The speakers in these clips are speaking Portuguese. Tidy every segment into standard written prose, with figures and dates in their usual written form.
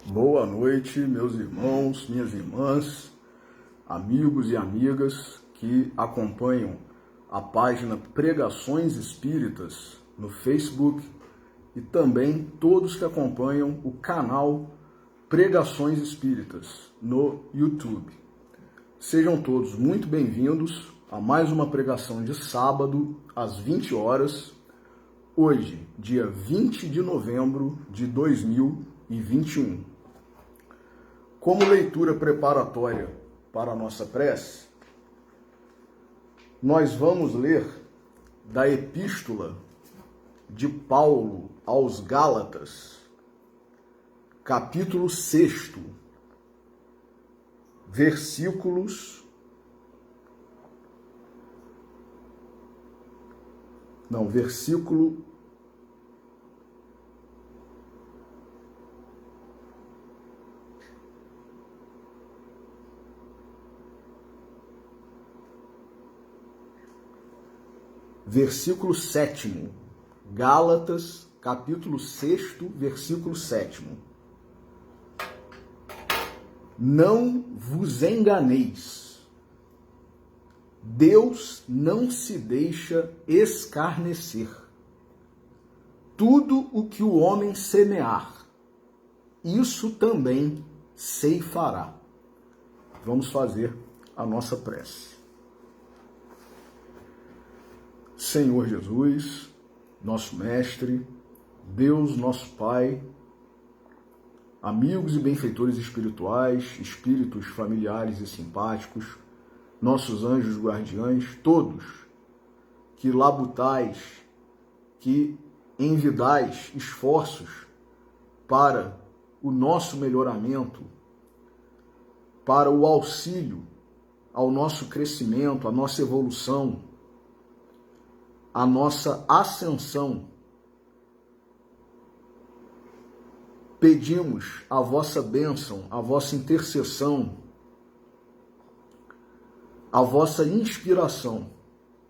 Boa noite, meus irmãos, minhas irmãs, amigos e amigas que acompanham a página Pregações Espíritas no Facebook e também todos que acompanham o canal Pregações Espíritas no YouTube. Sejam todos muito bem-vindos a mais uma pregação de sábado às 20 horas, hoje, dia 20 de novembro de 2021. Como leitura preparatória para a nossa prece, nós vamos ler da Epístola de Paulo aos Gálatas, capítulo 6, versículo 7, Gálatas, capítulo 6, versículo 7. Não vos enganeis, Deus não se deixa escarnecer. Tudo o que o homem semear, isso também ceifará. Vamos fazer a nossa prece. Senhor Jesus, nosso Mestre, Deus, nosso Pai, amigos e benfeitores espirituais, espíritos familiares e simpáticos, nossos anjos guardiães, todos que labutais, que envidais esforços para o nosso melhoramento, para o auxílio ao nosso crescimento, à nossa evolução, a nossa ascensão. Pedimos a vossa bênção, a vossa intercessão, a vossa inspiração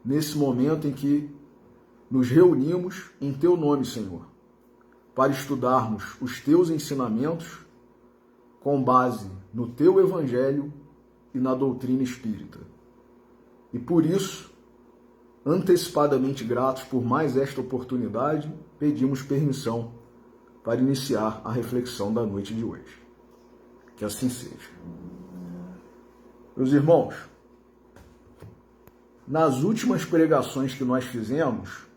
nesse momento em que nos reunimos em teu nome, Senhor, para estudarmos os teus ensinamentos com base no teu evangelho e na doutrina espírita. E por isso, antecipadamente gratos por mais esta oportunidade, pedimos permissão para iniciar a reflexão da noite de hoje. Que assim seja. Meus irmãos, nas últimas pregações que nós fizemos,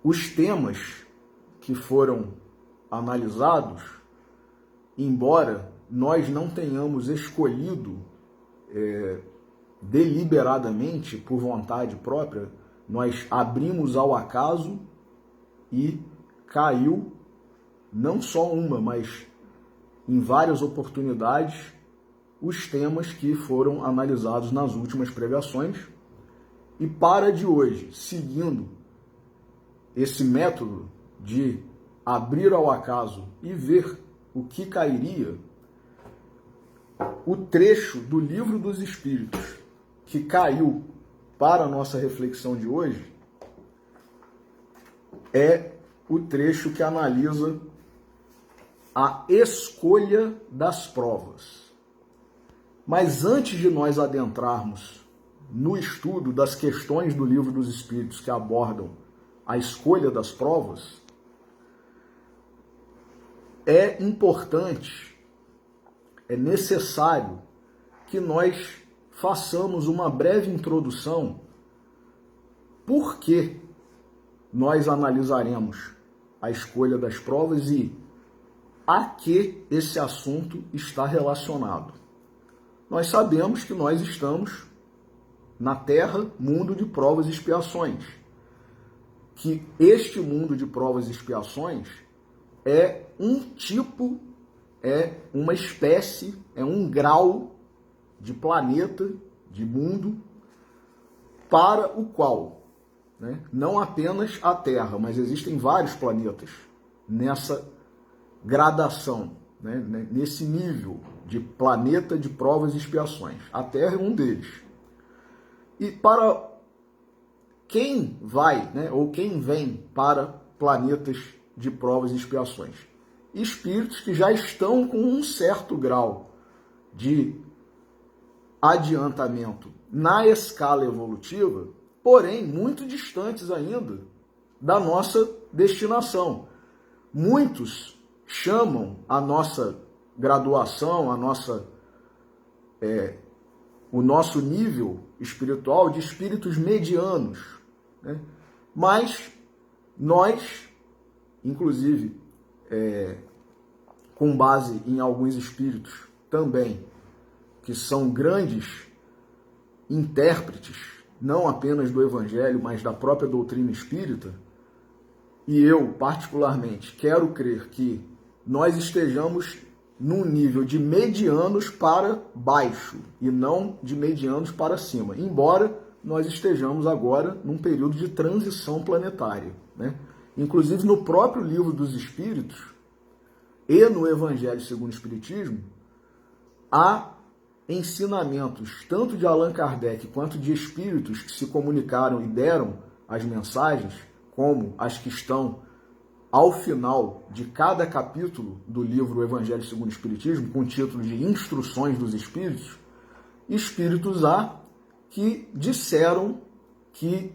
os temas que foram analisados, embora nós não tenhamos escolhido deliberadamente, por vontade própria, nós abrimos ao acaso e caiu não só uma, mas em várias oportunidades os temas que foram analisados nas últimas pregações. E para de hoje, seguindo esse método de abrir ao acaso e ver o que cairia, o trecho do Livro dos Espíritos que caiu para a nossa reflexão de hoje é o trecho que analisa a escolha das provas. Mas antes de nós adentrarmos no estudo das questões do Livro dos Espíritos que abordam a escolha das provas, é importante, é necessário que nós façamos uma breve introdução por que nós analisaremos a escolha das provas e a que esse assunto está relacionado. Nós sabemos que nós estamos na Terra, mundo de provas e expiações, que este mundo de provas e expiações é um tipo, é uma espécie, é um grau de planeta, de mundo, para o qual, não apenas a Terra, mas existem vários planetas nessa gradação, nesse nível de planeta de provas e expiações. A Terra é um deles. E para quem vai, ou quem vem para planetas de provas e expiações. Espíritos que já estão com um certo grau de adiantamento na escala evolutiva, porém muito distantes ainda da nossa destinação. Muitos chamam a nossa graduação, o nosso nível espiritual de espíritos medianos, né? Mas nós, inclusive, com base em alguns espíritos também, que são grandes intérpretes, não apenas do Evangelho, mas da própria doutrina espírita, e eu, particularmente, quero crer que nós estejamos num nível de medianos para baixo e não de medianos para cima, embora nós estejamos agora num período de transição planetária, né? Inclusive no próprio Livro dos Espíritos e no Evangelho segundo o Espiritismo, há ensinamentos tanto de Allan Kardec quanto de espíritos que se comunicaram e deram as mensagens, como as que estão ao final de cada capítulo do livro Evangelho segundo o Espiritismo, com o título de Instruções dos Espíritos, espíritos há que disseram que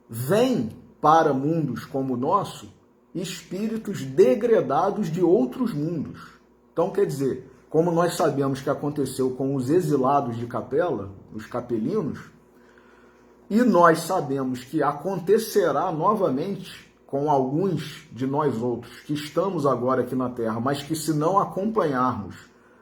vêm para mundos como o nosso espíritos degradados de outros mundos. Então, quer dizer, como nós sabemos que aconteceu com os exilados de Capela, os capelinos, e nós sabemos que acontecerá novamente com alguns de nós outros que estamos agora aqui na Terra, mas que se não acompanharmos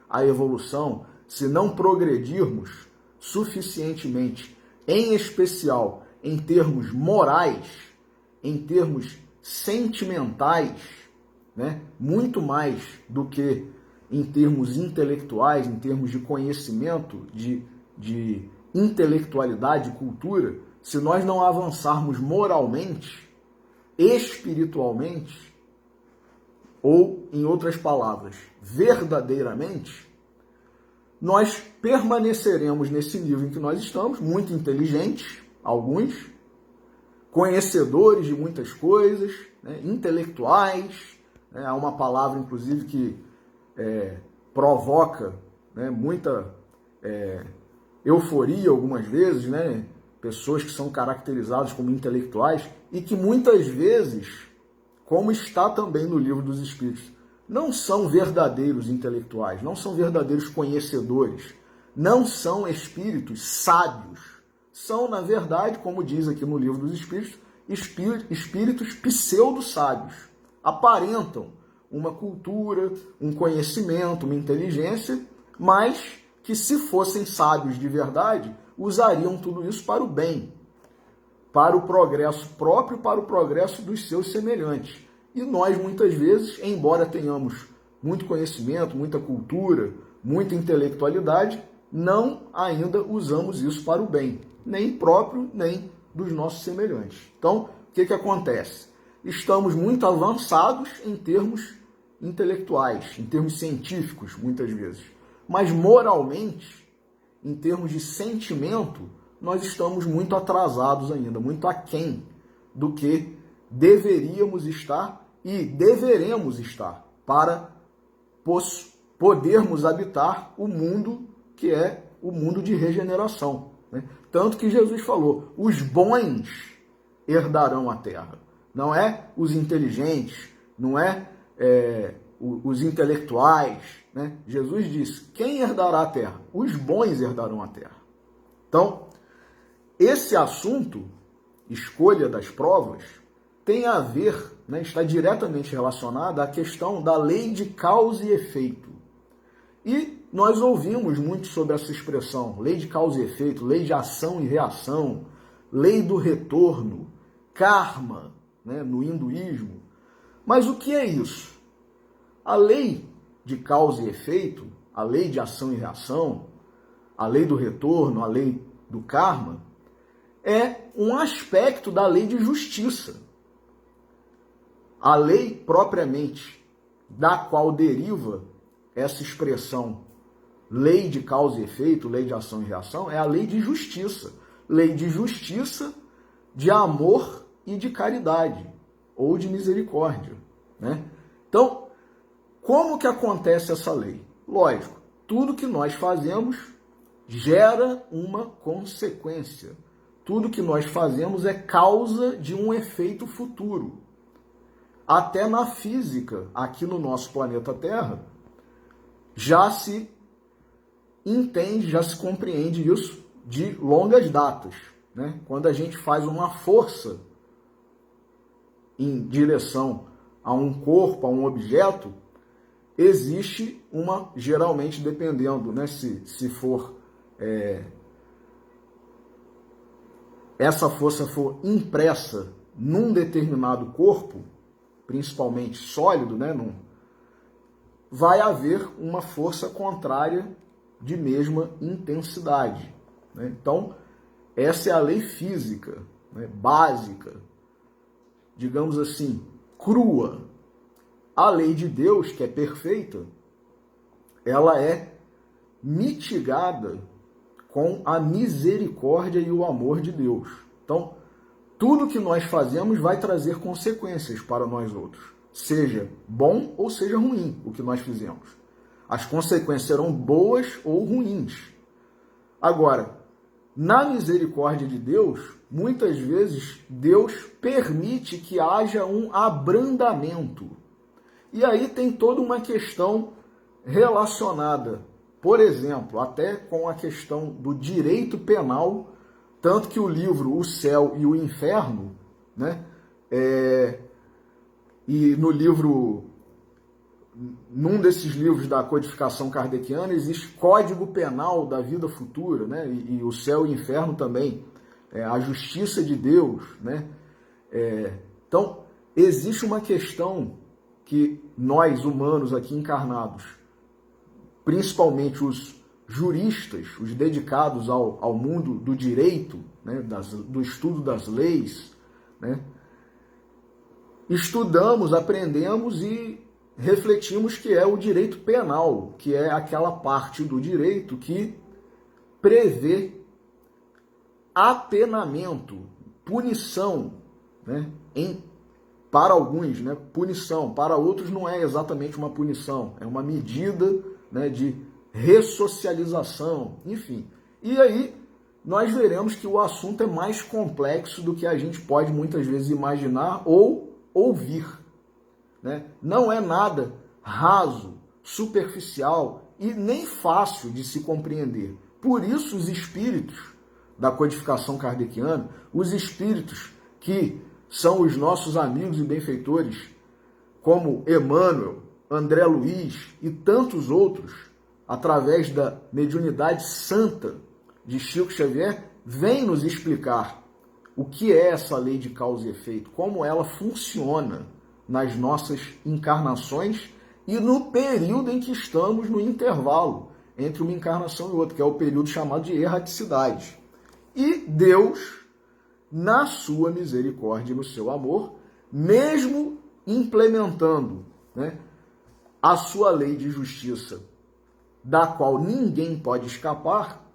a evolução, se não progredirmos suficientemente, em especial em termos morais, em termos sentimentais, né? Muito mais do que em termos intelectuais, em termos de conhecimento, de intelectualidade, cultura, se nós não avançarmos moralmente, espiritualmente, ou, em outras palavras, verdadeiramente, nós permaneceremos nesse nível em que nós estamos, muito inteligentes, alguns, conhecedores de muitas coisas, né, intelectuais, né, há uma palavra, inclusive, que provoca, né, muita euforia algumas vezes, né, pessoas que são caracterizadas como intelectuais e que muitas vezes, como está também no Livro dos Espíritos, não são verdadeiros intelectuais, não são verdadeiros conhecedores, não são espíritos sábios. São, na verdade, como diz aqui no Livro dos Espíritos, espíritos pseudo-sábios. Aparentam uma cultura, um conhecimento, uma inteligência, mas que, se fossem sábios de verdade, usariam tudo isso para o bem, para o progresso próprio, para o progresso dos seus semelhantes. E nós, muitas vezes, embora tenhamos muito conhecimento, muita cultura, muita intelectualidade, não ainda usamos isso para o bem, nem próprio, nem dos nossos semelhantes. Então, o que acontece? Estamos muito avançados em termos intelectuais, em termos científicos, muitas vezes, mas moralmente, em termos de sentimento, nós estamos muito atrasados ainda, muito aquém do que deveríamos estar e deveremos estar para podermos habitar o mundo que é o mundo de regeneração, né? Tanto que Jesus falou, os bons herdarão a terra. Não é os inteligentes, não é os intelectuais, né? Jesus disse, quem herdará a terra? Os bons herdarão a terra. Então, esse assunto, escolha das provas, tem a ver, né, está diretamente relacionado à questão da lei de causa e efeito. E nós ouvimos muito sobre essa expressão, lei de causa e efeito, lei de ação e reação, lei do retorno, karma, né, no hinduísmo. Mas o que é isso? A lei de causa e efeito, a lei de ação e reação, a lei do retorno, a lei do karma, é um aspecto da lei de justiça. A lei propriamente da qual deriva essa expressão lei de causa e efeito, lei de ação e reação, é a lei de justiça. Lei de justiça, de amor e de caridade, ou de misericórdia. né? Então, como que acontece essa lei? Lógico, tudo que nós fazemos gera uma consequência. Tudo que nós fazemos é causa de um efeito futuro. Até na física, aqui no nosso planeta Terra, já se entende, já se compreende isso de longas datas, né? Quando a gente faz uma força em direção a um corpo, a um objeto, existe uma, geralmente dependendo, né, se for essa força for impressa num determinado corpo, principalmente sólido, né, vai haver uma força contrária de mesma intensidade, né? Então, essa é a lei física, né, básica, digamos assim, crua. A lei de Deus, que é perfeita, ela é mitigada com a misericórdia e o amor de Deus. Então, tudo que nós fazemos vai trazer consequências para nós outros, seja bom ou seja ruim o que nós fizemos. As consequências serão boas ou ruins. Agora, na misericórdia de Deus, muitas vezes Deus permite que haja um abrandamento. E aí tem toda uma questão relacionada, por exemplo, até com a questão do direito penal, tanto que o livro O Céu e o Inferno, né, e no livro, num desses livros da codificação kardeciana, existe Código Penal da Vida Futura, né, e o Céu e o Inferno também, a justiça de Deus, né. Então, existe uma questão que nós, humanos aqui encarnados, principalmente os juristas, os dedicados ao mundo do direito, né, do estudo das leis, né, estudamos, aprendemos e refletimos que é o direito penal, que é aquela parte do direito que prevê apenamento, punição, né, para alguns, né, punição, para outros não é exatamente uma punição, é uma medida, né, de ressocialização, enfim. E aí nós veremos que o assunto é mais complexo do que a gente pode muitas vezes imaginar ou ouvir, né? Não é nada raso, superficial e nem fácil de se compreender. Por isso os espíritos da codificação kardeciana, os espíritos que são os nossos amigos e benfeitores, como Emmanuel, André Luiz e tantos outros, através da mediunidade santa de Chico Xavier, vêm nos explicar o que é essa lei de causa e efeito, como ela funciona nas nossas encarnações e no período em que estamos no intervalo entre uma encarnação e outra, que é o período chamado de erraticidade. E Deus, na sua misericórdia e no seu amor, mesmo implementando, né, a sua lei de justiça, da qual ninguém pode escapar,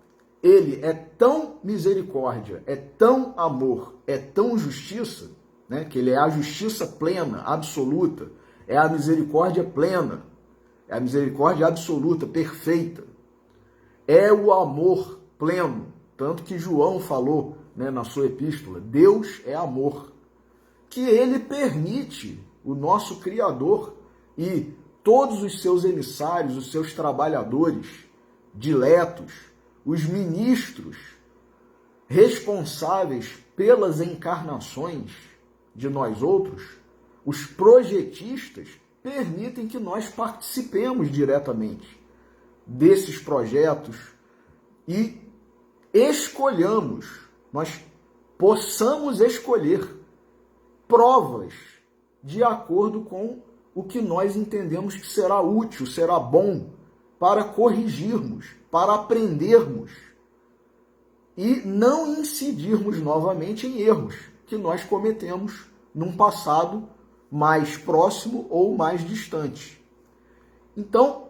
ele é tão misericórdia, é tão amor, é tão justiça, né, que ele é a justiça plena, absoluta, é a misericórdia plena, é a misericórdia absoluta, perfeita, é o amor pleno, tanto que João falou, né, na sua epístola, Deus é amor, que ele permite o nosso Criador e todos os seus emissários, os seus trabalhadores diletos, os ministros responsáveis pelas encarnações de nós outros, os projetistas, permitem que nós participemos diretamente desses projetos e escolhamos, nós possamos escolher provas de acordo com o que nós entendemos que será útil, será bom para corrigirmos, para aprendermos e não incidirmos novamente em erros que nós cometemos num passado mais próximo ou mais distante. Então,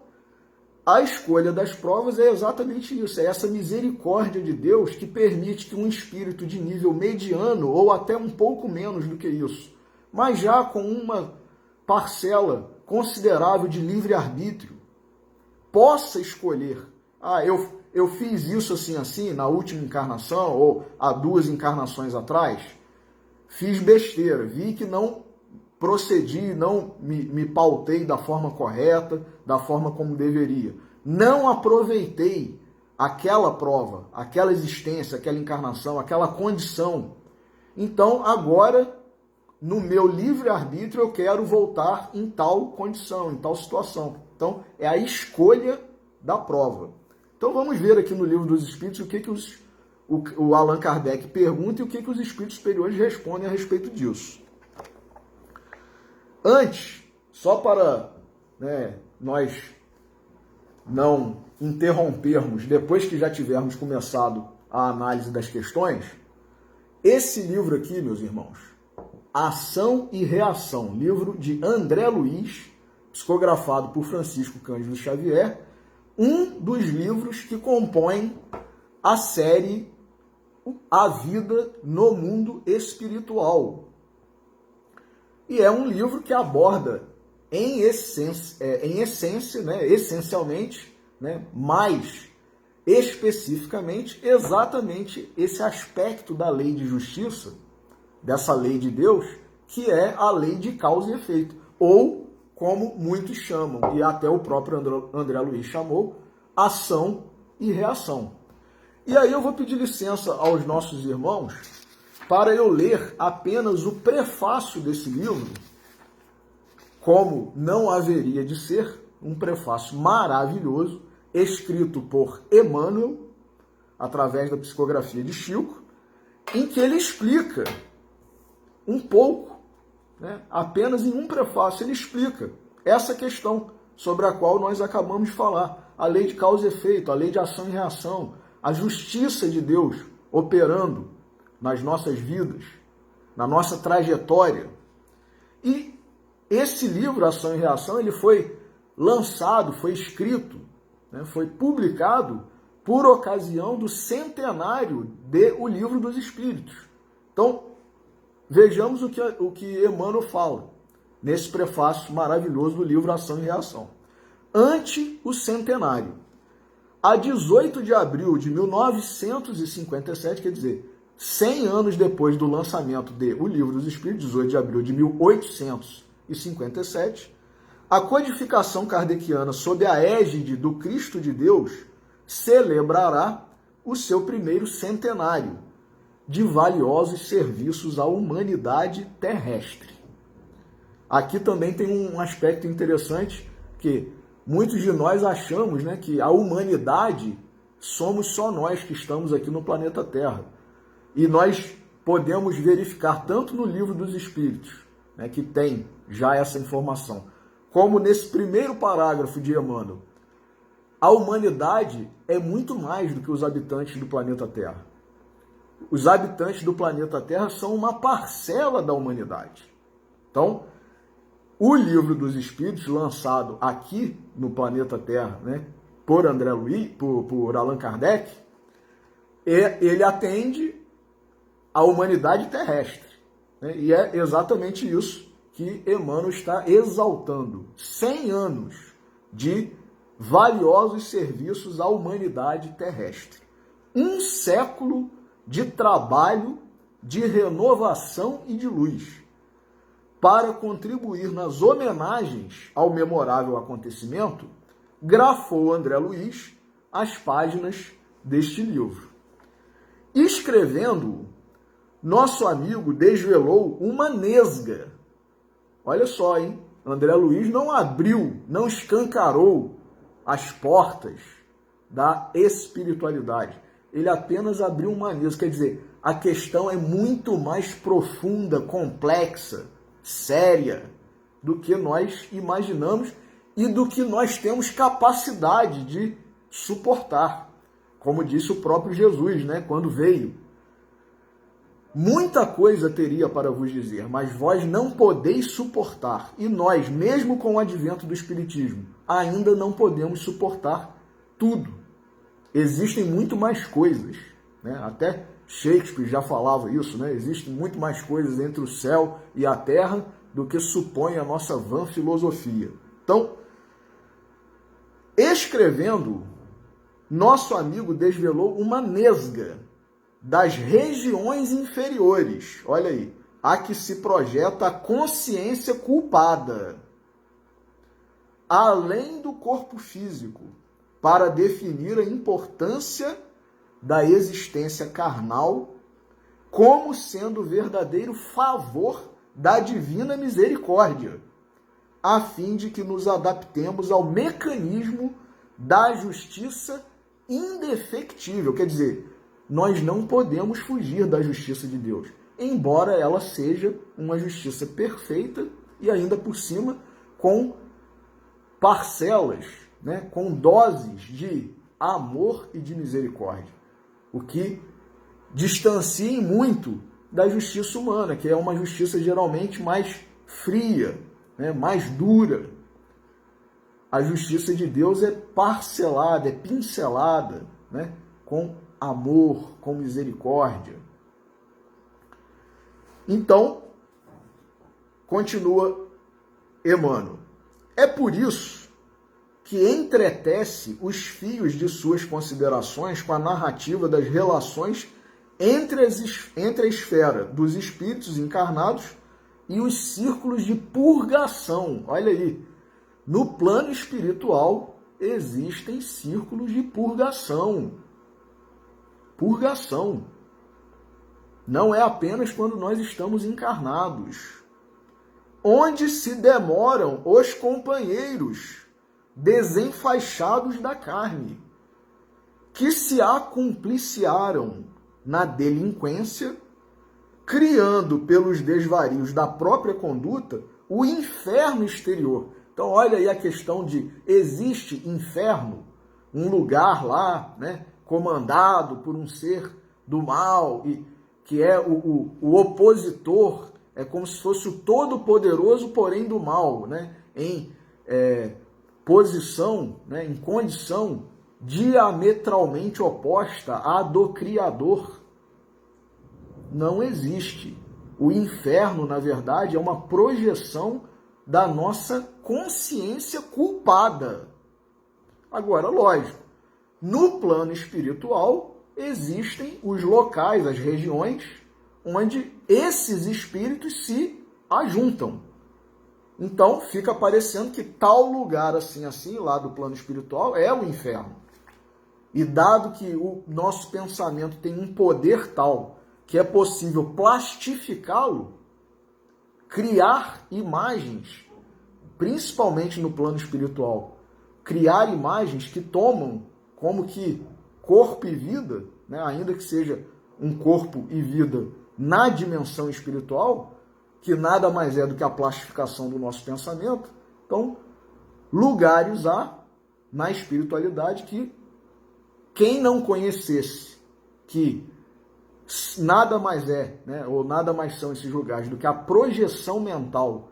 a escolha das provas é exatamente isso, é essa misericórdia de Deus que permite que um espírito de nível mediano ou até um pouco menos do que isso, mas já com uma parcela considerável de livre-arbítrio possa escolher, eu fiz isso assim, na última encarnação, ou há 2 encarnações atrás, fiz besteira, vi que não procedi, não me pautei da forma correta, da forma como deveria. Não aproveitei aquela prova, aquela existência, aquela encarnação, aquela condição. Então, agora, no meu livre-arbítrio, eu quero voltar em tal condição, em tal situação. Então, é a escolha da prova. Então, vamos ver aqui no Livro dos Espíritos o que o Allan Kardec pergunta e o que os espíritos superiores respondem a respeito disso. Antes, só para nós não interrompermos, depois que já tivermos começado a análise das questões, esse livro aqui, meus irmãos, Ação e Reação, livro de André Luiz, psicografado por Francisco Cândido Xavier, um dos livros que compõem a série A Vida no Mundo Espiritual. E é um livro que aborda, essencialmente, mais especificamente, exatamente esse aspecto da lei de justiça, dessa lei de Deus, que é a lei de causa e efeito, ou, como muitos chamam, e até o próprio André Luiz chamou, ação e reação. E aí eu vou pedir licença aos nossos irmãos para eu ler apenas o prefácio desse livro, como não haveria de ser, um prefácio maravilhoso, escrito por Emmanuel, através da psicografia de Chico, em que ele explica um pouco, apenas em um prefácio, ele explica essa questão sobre a qual nós acabamos de falar, a lei de causa e efeito, a lei de ação e reação, a justiça de Deus operando nas nossas vidas, na nossa trajetória. E esse livro, Ação e Reação, ele foi lançado, foi escrito, foi publicado por ocasião do centenário de O Livro dos Espíritos. Então, vejamos o que Emmanuel fala nesse prefácio maravilhoso do livro Ação e Reação. Ante o centenário, a 18 de abril de 1957, quer dizer, 100 anos depois do lançamento de O Livro dos Espíritos, 18 de abril de 1857, a codificação kardeciana sob a égide do Cristo de Deus celebrará o seu primeiro centenário de valiosos serviços à humanidade terrestre. Aqui também tem um aspecto interessante que muitos de nós achamos, que a humanidade somos só nós que estamos aqui no planeta Terra. E nós podemos verificar tanto no Livro dos Espíritos, que tem já essa informação, como nesse primeiro parágrafo de Emmanuel. A humanidade é muito mais do que os habitantes do planeta Terra. Os habitantes do planeta Terra são uma parcela da humanidade. Então, o Livro dos Espíritos, lançado aqui no planeta Terra, por André Luiz, por Allan Kardec, ele atende a humanidade terrestre. E é exatamente isso que Emmanuel está exaltando. 100 anos de valiosos serviços à humanidade terrestre. Um século de trabalho, de renovação e de luz, para contribuir nas homenagens ao memorável acontecimento, grafou André Luiz as páginas deste livro. Escrevendo-o, nosso amigo desvelou uma nesga. Olha só, hein? André Luiz não abriu, não escancarou as portas da espiritualidade. Ele apenas abriu uma nesga. Quer dizer, a questão é muito mais profunda, complexa, séria, do que nós imaginamos e do que nós temos capacidade de suportar. Como disse o próprio Jesus, quando veio. Muita coisa teria para vos dizer, mas vós não podeis suportar. E nós, mesmo com o advento do Espiritismo, ainda não podemos suportar tudo. Existem muito mais coisas. Até Shakespeare já falava isso. Existem muito mais coisas entre o céu e a terra do que supõe a nossa vã filosofia. Então, escrevendo, nosso amigo desvelou uma nesga das regiões inferiores, olha aí, a que se projeta a consciência culpada, além do corpo físico, para definir a importância da existência carnal como sendo verdadeiro favor da divina misericórdia, a fim de que nos adaptemos ao mecanismo da justiça indefectível. Quer dizer, nós não podemos fugir da justiça de Deus, embora ela seja uma justiça perfeita e ainda por cima com parcelas, né, com doses de amor e de misericórdia, o que distancia muito da justiça humana, que é uma justiça geralmente mais fria, né, mais dura. A justiça de Deus é parcelada, é pincelada, né, com amor, com misericórdia. Então, continua Emmanuel. É por isso que entretece os fios de suas considerações com a narrativa das relações entre a esfera dos espíritos encarnados e os círculos de purgação. Olha aí, no plano espiritual existem círculos de purgação. Purgação. Não é apenas quando nós estamos encarnados, onde se demoram os companheiros desenfaixados da carne, que se acumpliciaram na delinquência, criando pelos desvarios da própria conduta o inferno exterior. Então olha aí a questão de existe inferno, um lugar lá, né, comandado por um ser do mal, e que é o opositor, é como se fosse o todo-poderoso, porém do mal, né, em posição, né, em condição diametralmente oposta à do Criador. Não existe. O inferno, na verdade, é uma projeção da nossa consciência culpada. Agora, lógico, no plano espiritual existem os locais, as regiões, onde esses espíritos se ajuntam. Então, fica parecendo que tal lugar assim, lá do plano espiritual, é o inferno. E dado que o nosso pensamento tem um poder tal que é possível plastificá-lo, criar imagens, principalmente no plano espiritual, criar imagens que tomam como que corpo e vida, né, ainda que seja um corpo e vida na dimensão espiritual, que nada mais é do que a plastificação do nosso pensamento. Então, lugares há na espiritualidade que quem não conhecesse que nada mais é, né, ou nada mais são esses lugares do que a projeção mental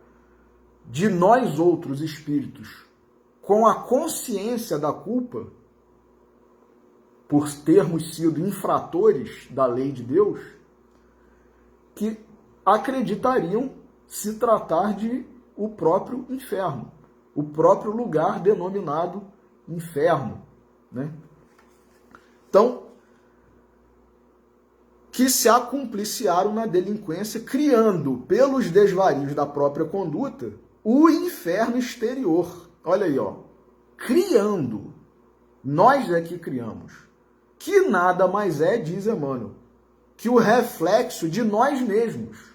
de nós outros espíritos com a consciência da culpa por termos sido infratores da lei de Deus, que acreditariam se tratar de o próprio inferno, o próprio lugar denominado inferno, né? Então, que se acumpliciaram na delinquência, criando, pelos desvarios da própria conduta, o inferno exterior. Olha aí, ó. Criando. Nós é que criamos. Que nada mais é, diz Emmanuel, que o reflexo de nós mesmos,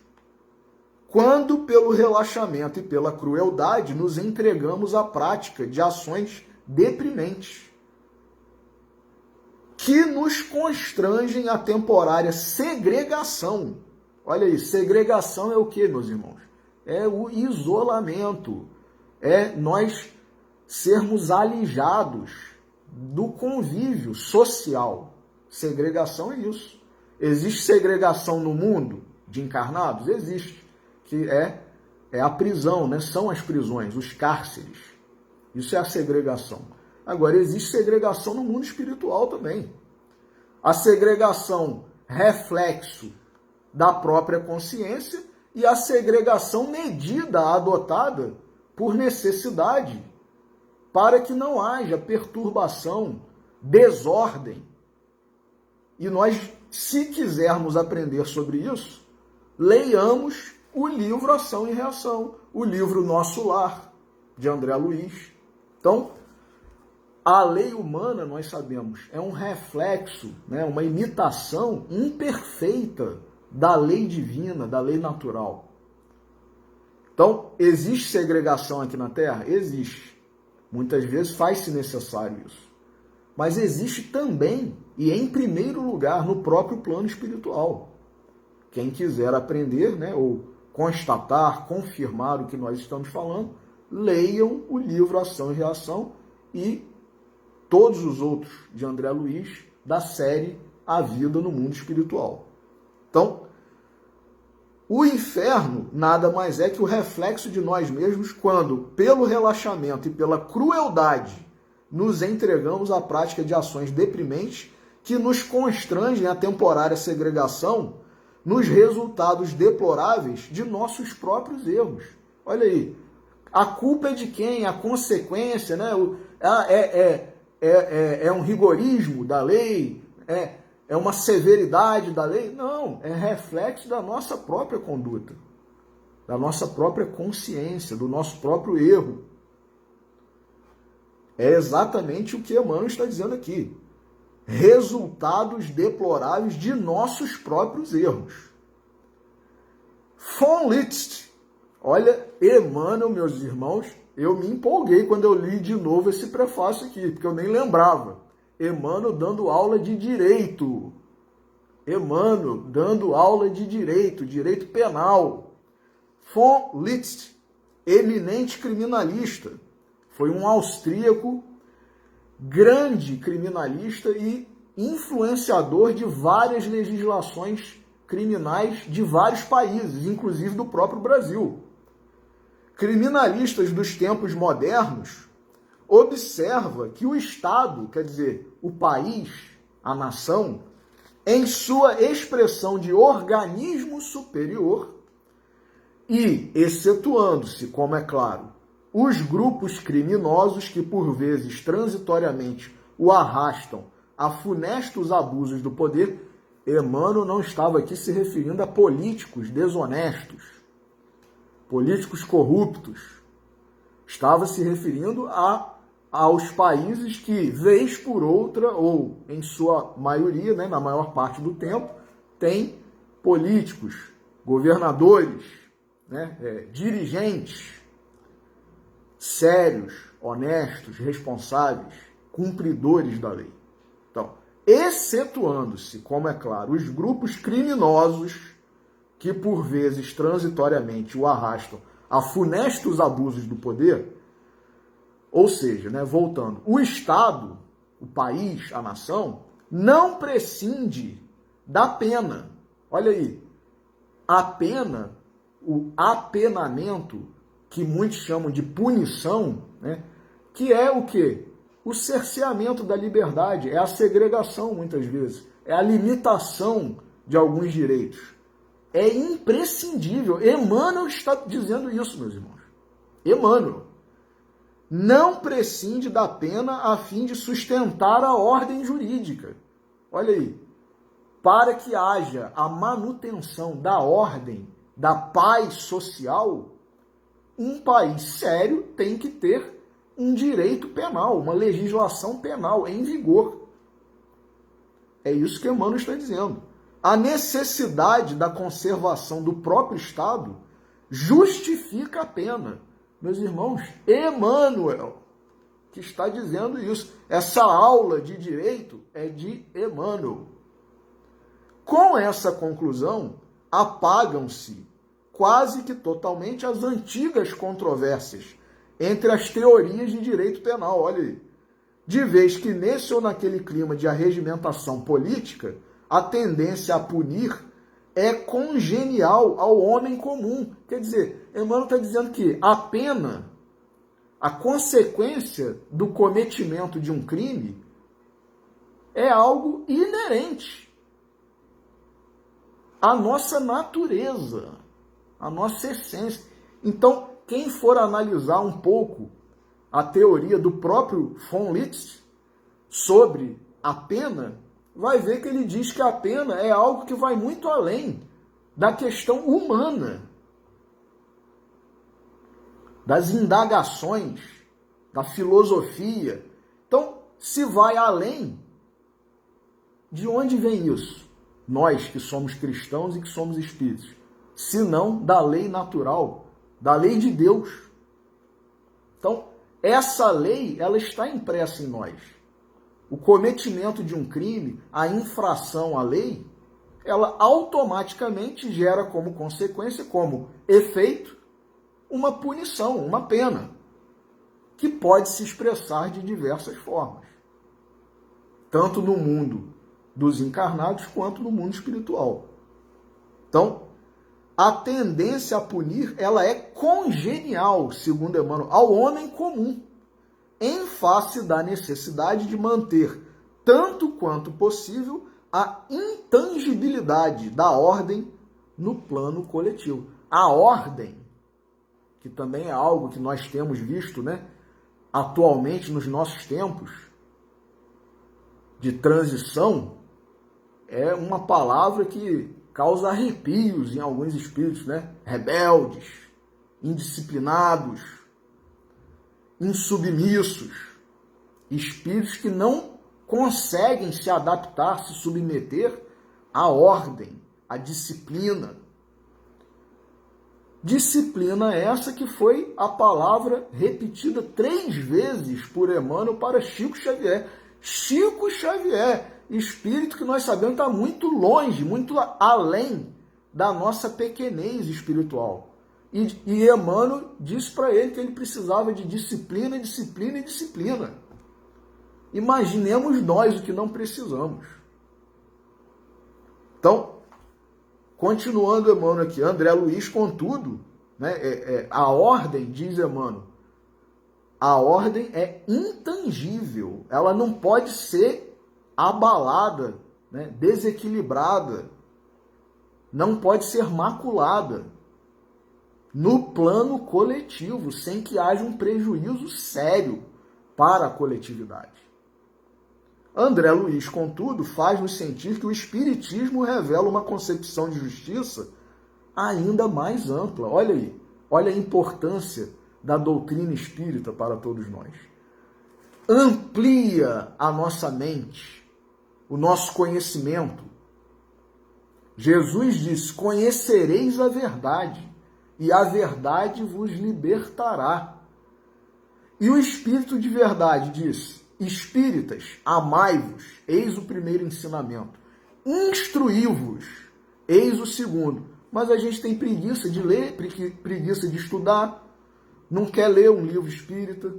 quando pelo relaxamento e pela crueldade nos entregamos à prática de ações deprimentes, que nos constrangem à temporária segregação. Olha aí, segregação é o que, meus irmãos? É o isolamento, é nós sermos alijados do convívio social. Segregação é isso. Existe segregação no mundo de encarnados? Existe, que é a prisão, né? São as prisões, os cárceres. Isso é a segregação. Agora, existe segregação no mundo espiritual também. A segregação reflexo da própria consciência e a segregação medida, adotada por necessidade, para que não haja perturbação, desordem. E nós, se quisermos aprender sobre isso, leiamos o livro Ação e Reação, o livro Nosso Lar, de André Luiz. Então, a lei humana, nós sabemos, é um reflexo, né, uma imitação imperfeita da lei divina, da lei natural. Então, existe segregação aqui na Terra? Existe. Muitas vezes faz-se necessário isso. Mas existe também, e em primeiro lugar, no próprio plano espiritual. Quem quiser aprender, né, ou constatar, confirmar o que nós estamos falando, leiam o livro Ação e Reação e todos os outros de André Luiz, da série A Vida no Mundo Espiritual. Então, o inferno nada mais é que o reflexo de nós mesmos quando, pelo relaxamento e pela crueldade, nos entregamos à prática de ações deprimentes que nos constrangem à temporária segregação nos resultados deploráveis de nossos próprios erros. Olha aí, a culpa é de quem? A consequência, né? É um rigorismo da lei? É uma severidade da lei? Não, é reflexo da nossa própria conduta, da nossa própria consciência, do nosso próprio erro. É exatamente o que Emmanuel está dizendo aqui. Resultados deploráveis de nossos próprios erros. Von Liszt. Olha, Emmanuel, meus irmãos, eu me empolguei quando eu li de novo esse prefácio aqui, porque eu nem lembrava. Emmanuel dando aula de direito. Emmanuel dando aula de direito, direito penal. Von Liszt, eminente criminalista. Foi um austríaco, grande criminalista e influenciador de várias legislações criminais de vários países, inclusive do próprio Brasil. Criminalistas dos tempos modernos observa que o Estado, quer dizer, o país, a nação, em sua expressão de organismo superior e, excetuando-se, como é claro, os grupos criminosos que, por vezes, transitoriamente o arrastam a funestos abusos do poder, Emmanuel não estava aqui se referindo a políticos desonestos, políticos corruptos. Estava se referindo aos países que, vez por outra, ou em sua maioria, né, na maior parte do tempo, tem políticos, governadores, né, dirigentes sérios, honestos, responsáveis, cumpridores da lei. Então, excetuando-se, como é claro, os grupos criminosos que, por vezes, transitoriamente o arrastam a funestos abusos do poder, ou seja, né, voltando, o Estado, o país, a nação, não prescinde da pena. Olha aí, a pena, o apenamento, que muitos chamam de punição, né, que é o quê? O cerceamento da liberdade, é a segregação, muitas vezes, é a limitação de alguns direitos. É imprescindível. Emmanuel está dizendo isso, meus irmãos. Emmanuel não prescinde da pena a fim de sustentar a ordem jurídica. Olha aí. Para que haja a manutenção da ordem, da paz social, um país sério tem que ter um direito penal, uma legislação penal em vigor. É isso que Emmanuel está dizendo. A necessidade da conservação do próprio Estado justifica a pena. Meus irmãos, Emmanuel que está dizendo isso. Essa aula de direito é de Emmanuel. Com essa conclusão, apagam-se quase que totalmente as antigas controvérsias entre as teorias de direito penal. Olha aí. De vez que nesse ou naquele clima de arregimentação política, a tendência a punir é congenial ao homem comum. Quer dizer, Emmanuel está dizendo que a pena, a consequência do cometimento de um crime, é algo inerente à nossa natureza. a nossa essência. Então, quem for analisar um pouco a teoria do próprio von Liszt sobre a pena, vai ver que ele diz que a pena é algo que vai muito além da questão humana, das indagações, da filosofia. Então, se vai além, de onde vem isso? Nós que somos cristãos e que somos espíritos, se não da lei natural, da lei de Deus. Então, essa lei, ela está impressa em nós. O cometimento de um crime, a infração à lei, ela automaticamente gera como consequência, como efeito, uma punição, uma pena, que pode se expressar de diversas formas, tanto no mundo dos encarnados quanto no mundo espiritual. Então, a tendência a punir, ela é congenial, segundo Emmanuel, ao homem comum, em face da necessidade de manter, tanto quanto possível, a intangibilidade da ordem no plano coletivo. A ordem, que também é algo que nós temos visto, né, atualmente nos nossos tempos de transição, é uma palavra que causa arrepios em alguns espíritos, né? Rebeldes, indisciplinados, insubmissos, espíritos que não conseguem se adaptar, se submeter à ordem, à disciplina. Disciplina essa que foi a palavra repetida 3 vezes por Emmanuel para Chico Xavier. Chico Xavier, espírito que nós sabemos está muito longe, muito além da nossa pequenez espiritual. E Emmanuel disse para ele que ele precisava de disciplina, disciplina e disciplina. Imaginemos nós o que não precisamos. Então, continuando Emmanuel aqui, André Luiz, contudo, né, a ordem, diz Emmanuel, a ordem é intangível, ela não pode ser abalada, né, desequilibrada, não pode ser maculada no plano coletivo, sem que haja um prejuízo sério para a coletividade. André Luiz, contudo, faz-nos sentir que o Espiritismo revela uma concepção de justiça ainda mais ampla. Olha aí, olha a importância da doutrina espírita para todos nós. Amplia a nossa mente, o nosso conhecimento. Jesus disse: conhecereis a verdade, e a verdade vos libertará. E o Espírito de verdade diz: espíritas, amai-vos, eis o primeiro ensinamento. Instruí-vos, eis o segundo. Mas a gente tem preguiça de ler, preguiça de estudar, não quer ler um livro espírita.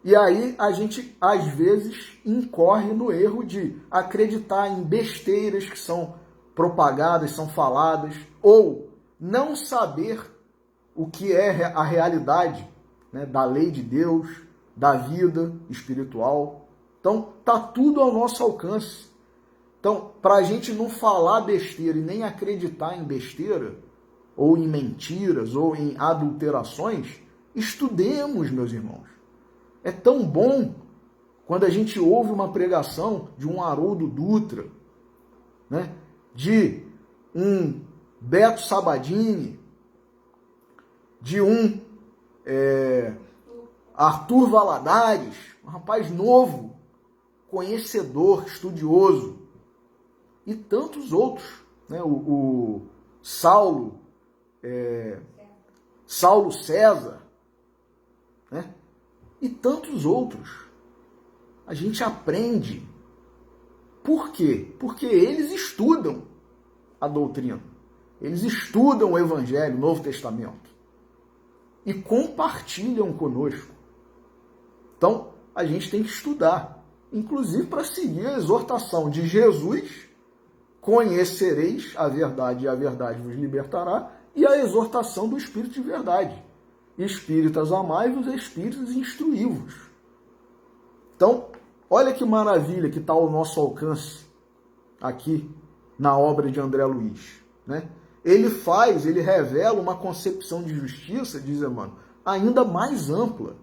E aí a gente, às vezes, incorre no erro de acreditar em besteiras que são propagadas, são faladas, ou não saber o que é a realidade, né, da lei de Deus, da vida espiritual. Então, está tudo ao nosso alcance. Então, para a gente não falar besteira e nem acreditar em besteira, ou em mentiras, ou em adulterações, estudemos, meus irmãos. É tão bom quando a gente ouve uma pregação de um Haroldo Dutra, né, de um Beto Sabadini, de um Arthur Valadares, um rapaz novo, conhecedor, estudioso, e tantos outros, né? O Saulo César, né? E tantos outros. A gente aprende. Por quê? Porque eles estudam a doutrina, eles estudam o Evangelho, o Novo Testamento, e compartilham conosco. Então, a gente tem que estudar, inclusive para seguir a exortação de Jesus: conhecereis a verdade e a verdade vos libertará, e a exortação do Espírito de verdade: espíritas amai-vos, espíritas instruí-vos. Então, olha que maravilha que está ao nosso alcance aqui na obra de André Luiz, né? ele revela uma concepção de justiça, diz Emmanuel, ainda mais ampla.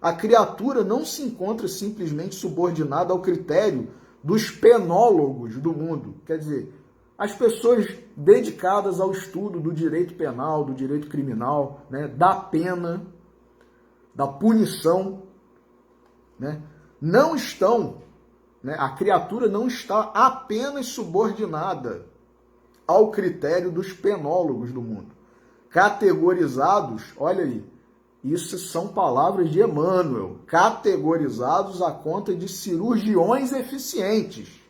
A criatura não se encontra simplesmente subordinada ao critério dos penólogos do mundo. Quer dizer, as pessoas dedicadas ao estudo do direito penal, do direito criminal, né, da pena, da punição, né, não estão, né, a criatura não está apenas subordinada ao critério dos penólogos do mundo. Categorizados, olha aí, isso são palavras de Emmanuel, categorizados à conta de cirurgiões eficientes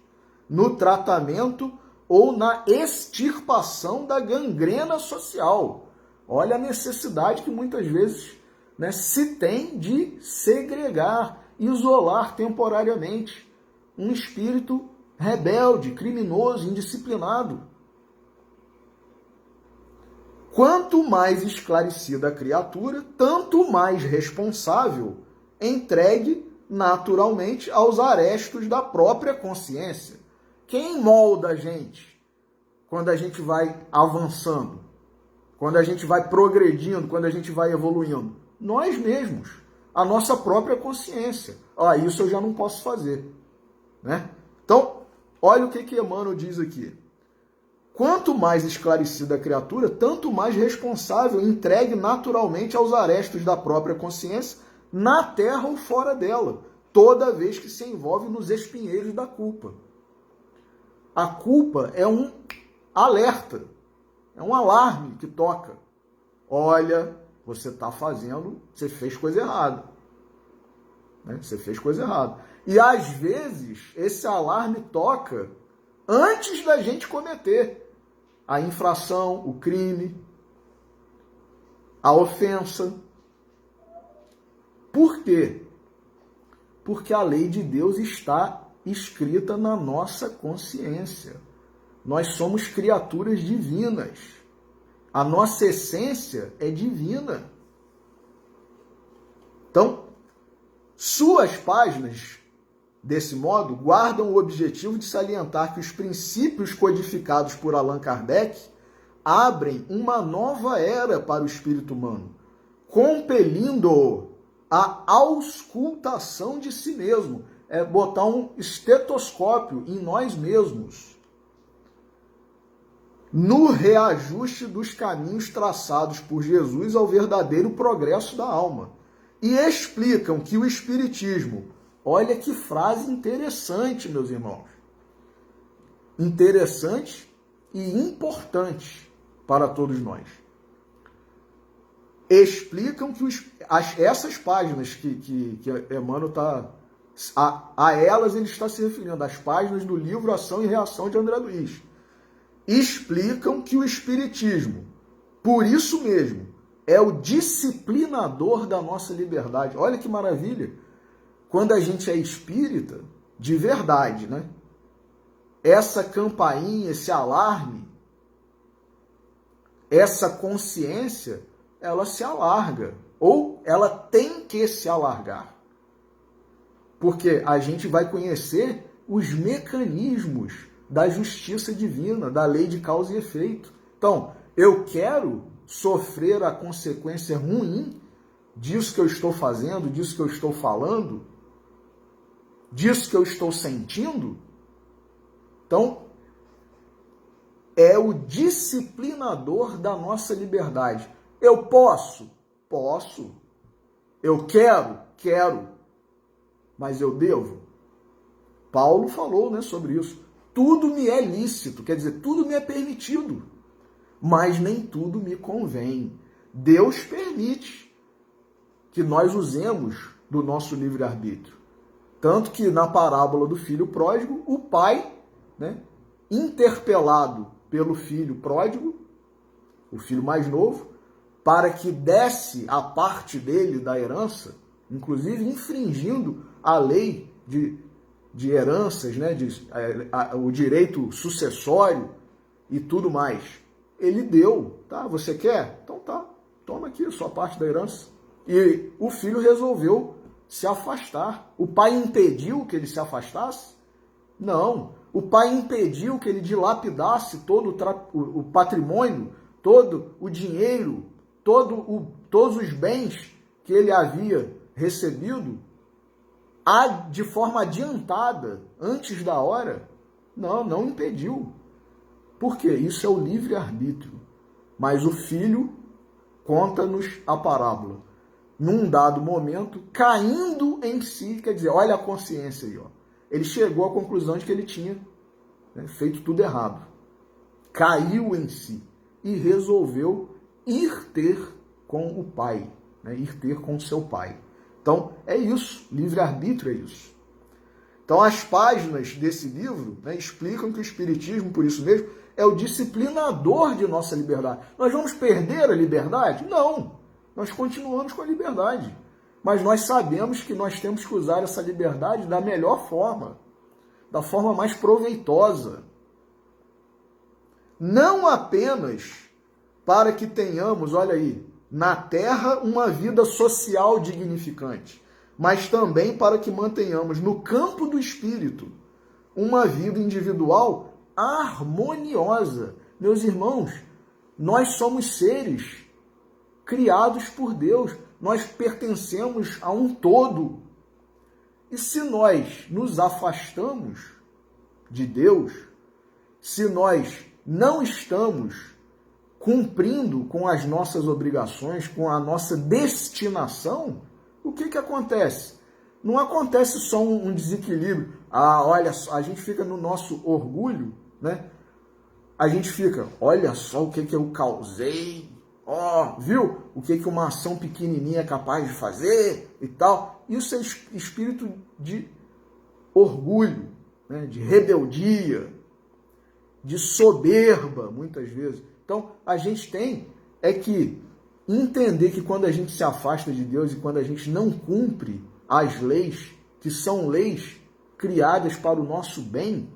no tratamento ou na extirpação da gangrena social. Olha a necessidade que muitas vezes, né, se tem de segregar, isolar temporariamente um espírito rebelde, criminoso, indisciplinado. Quanto mais esclarecida a criatura, tanto mais responsável, entregue naturalmente aos arestos da própria consciência. Quem molda a gente quando a gente vai avançando, quando a gente vai progredindo, quando a gente vai evoluindo? Nós mesmos, a nossa própria consciência. Isso eu já não posso fazer, né? Então, olha o que Emmanuel diz aqui. Quanto mais esclarecida a criatura, tanto mais responsável, entregue naturalmente aos arestos da própria consciência, na terra ou fora dela, toda vez que se envolve nos espinheiros da culpa. A culpa é um alerta, é um alarme que toca. Olha, você está fazendo, você fez coisa errada. Né? Você fez coisa errada. E às vezes esse alarme toca antes da gente cometer a infração, o crime, a ofensa. Por quê? Porque a lei de Deus está escrita na nossa consciência. Nós somos criaturas divinas. A nossa essência é divina. Então, suas páginas, desse modo, guardam o objetivo de salientar que os princípios codificados por Allan Kardec abrem uma nova era para o espírito humano, compelindo-o à auscultação de si mesmo, é botar um estetoscópio em nós mesmos, no reajuste dos caminhos traçados por Jesus ao verdadeiro progresso da alma. E explicam que o Espiritismo, olha que frase interessante, meus irmãos, interessante e importante para todos nós. Explicam que essas páginas que Emmanuel está... A elas ele está se referindo, às páginas do livro Ação e Reação de André Luiz. Explicam que o Espiritismo, por isso mesmo, é o disciplinador da nossa liberdade. Olha que maravilha! Quando a gente é espírita, de verdade, né? Essa campainha, esse alarme, essa consciência, ela se alarga. Ou ela tem que se alargar. Porque a gente vai conhecer os mecanismos da justiça divina, da lei de causa e efeito. Então, eu quero sofrer a consequência ruim disso que eu estou fazendo, disso que eu estou falando, disso que eu estou sentindo? Então, é o disciplinador da nossa liberdade. Eu posso? Posso. Eu quero? Quero. Mas eu devo? Paulo falou, né, sobre isso. Tudo me é lícito, quer dizer, tudo me é permitido, mas nem tudo me convém. Deus permite que nós usemos do nosso livre-arbítrio. Tanto que na parábola do filho pródigo, o pai, né, interpelado pelo filho pródigo, o filho mais novo, para que desse a parte dele da herança, inclusive infringindo a lei de heranças, né, o direito sucessório e tudo mais. Ele deu, tá? Você quer? Então tá, toma aqui a sua parte da herança. E o filho resolveu se afastar. O pai impediu que ele se afastasse? Não. O pai impediu que ele dilapidasse todo o patrimônio, todo o dinheiro, todos os bens que ele havia recebido de forma adiantada, antes da hora. Não, não impediu. Por quê? Isso é o livre-arbítrio. Mas o filho, conta-nos a parábola, num dado momento, caindo em si, quer dizer, olha a consciência aí, ó. Ele chegou à conclusão de que ele tinha, né, feito tudo errado. Caiu em si e resolveu ir ter com o pai, né, ir ter com seu pai. Então, é isso, livre-arbítrio é isso. Então, as páginas desse livro, né, explicam que o Espiritismo, por isso mesmo, é o disciplinador de nossa liberdade. Nós vamos perder a liberdade? Não, nós continuamos com a liberdade. Mas nós sabemos que nós temos que usar essa liberdade da melhor forma, da forma mais proveitosa. Não apenas para que tenhamos, olha aí, na Terra uma vida social dignificante, mas também para que mantenhamos no campo do espírito uma vida individual harmoniosa. Meus irmãos, nós somos seres criados por Deus, nós pertencemos a um todo. E se nós nos afastamos de Deus, se nós não estamos cumprindo com as nossas obrigações, com a nossa destinação, o que acontece? Não acontece só um desequilíbrio. Olha, a gente fica no nosso orgulho, né? A gente fica, olha só o que eu causei, viu? O que uma ação pequenininha é capaz de fazer e tal. Isso é espírito de orgulho, né? De rebeldia, de soberba, muitas vezes. Então, a gente tem que entender que quando a gente se afasta de Deus e quando a gente não cumpre as leis, que são leis criadas para o nosso bem,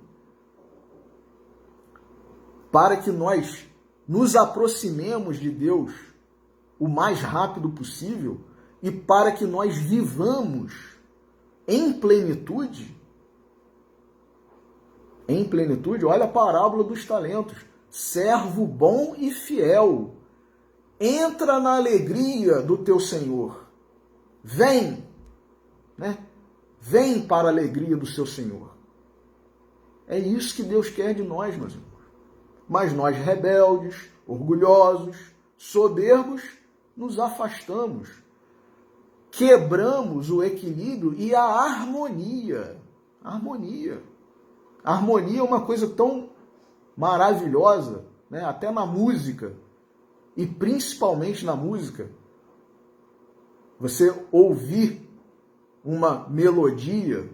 para que nós nos aproximemos de Deus o mais rápido possível e para que nós vivamos em plenitude, olha a parábola dos talentos. Servo bom e fiel, entra na alegria do teu Senhor. Vem, né? Vem para a alegria do seu Senhor. É isso que Deus quer de nós, meus irmãos. Mas nós, rebeldes, orgulhosos, soberbos, nos afastamos. Quebramos o equilíbrio e a harmonia. Harmonia. A harmonia é uma coisa tão maravilhosa, né? Até na música, e principalmente na música, você ouvir uma melodia,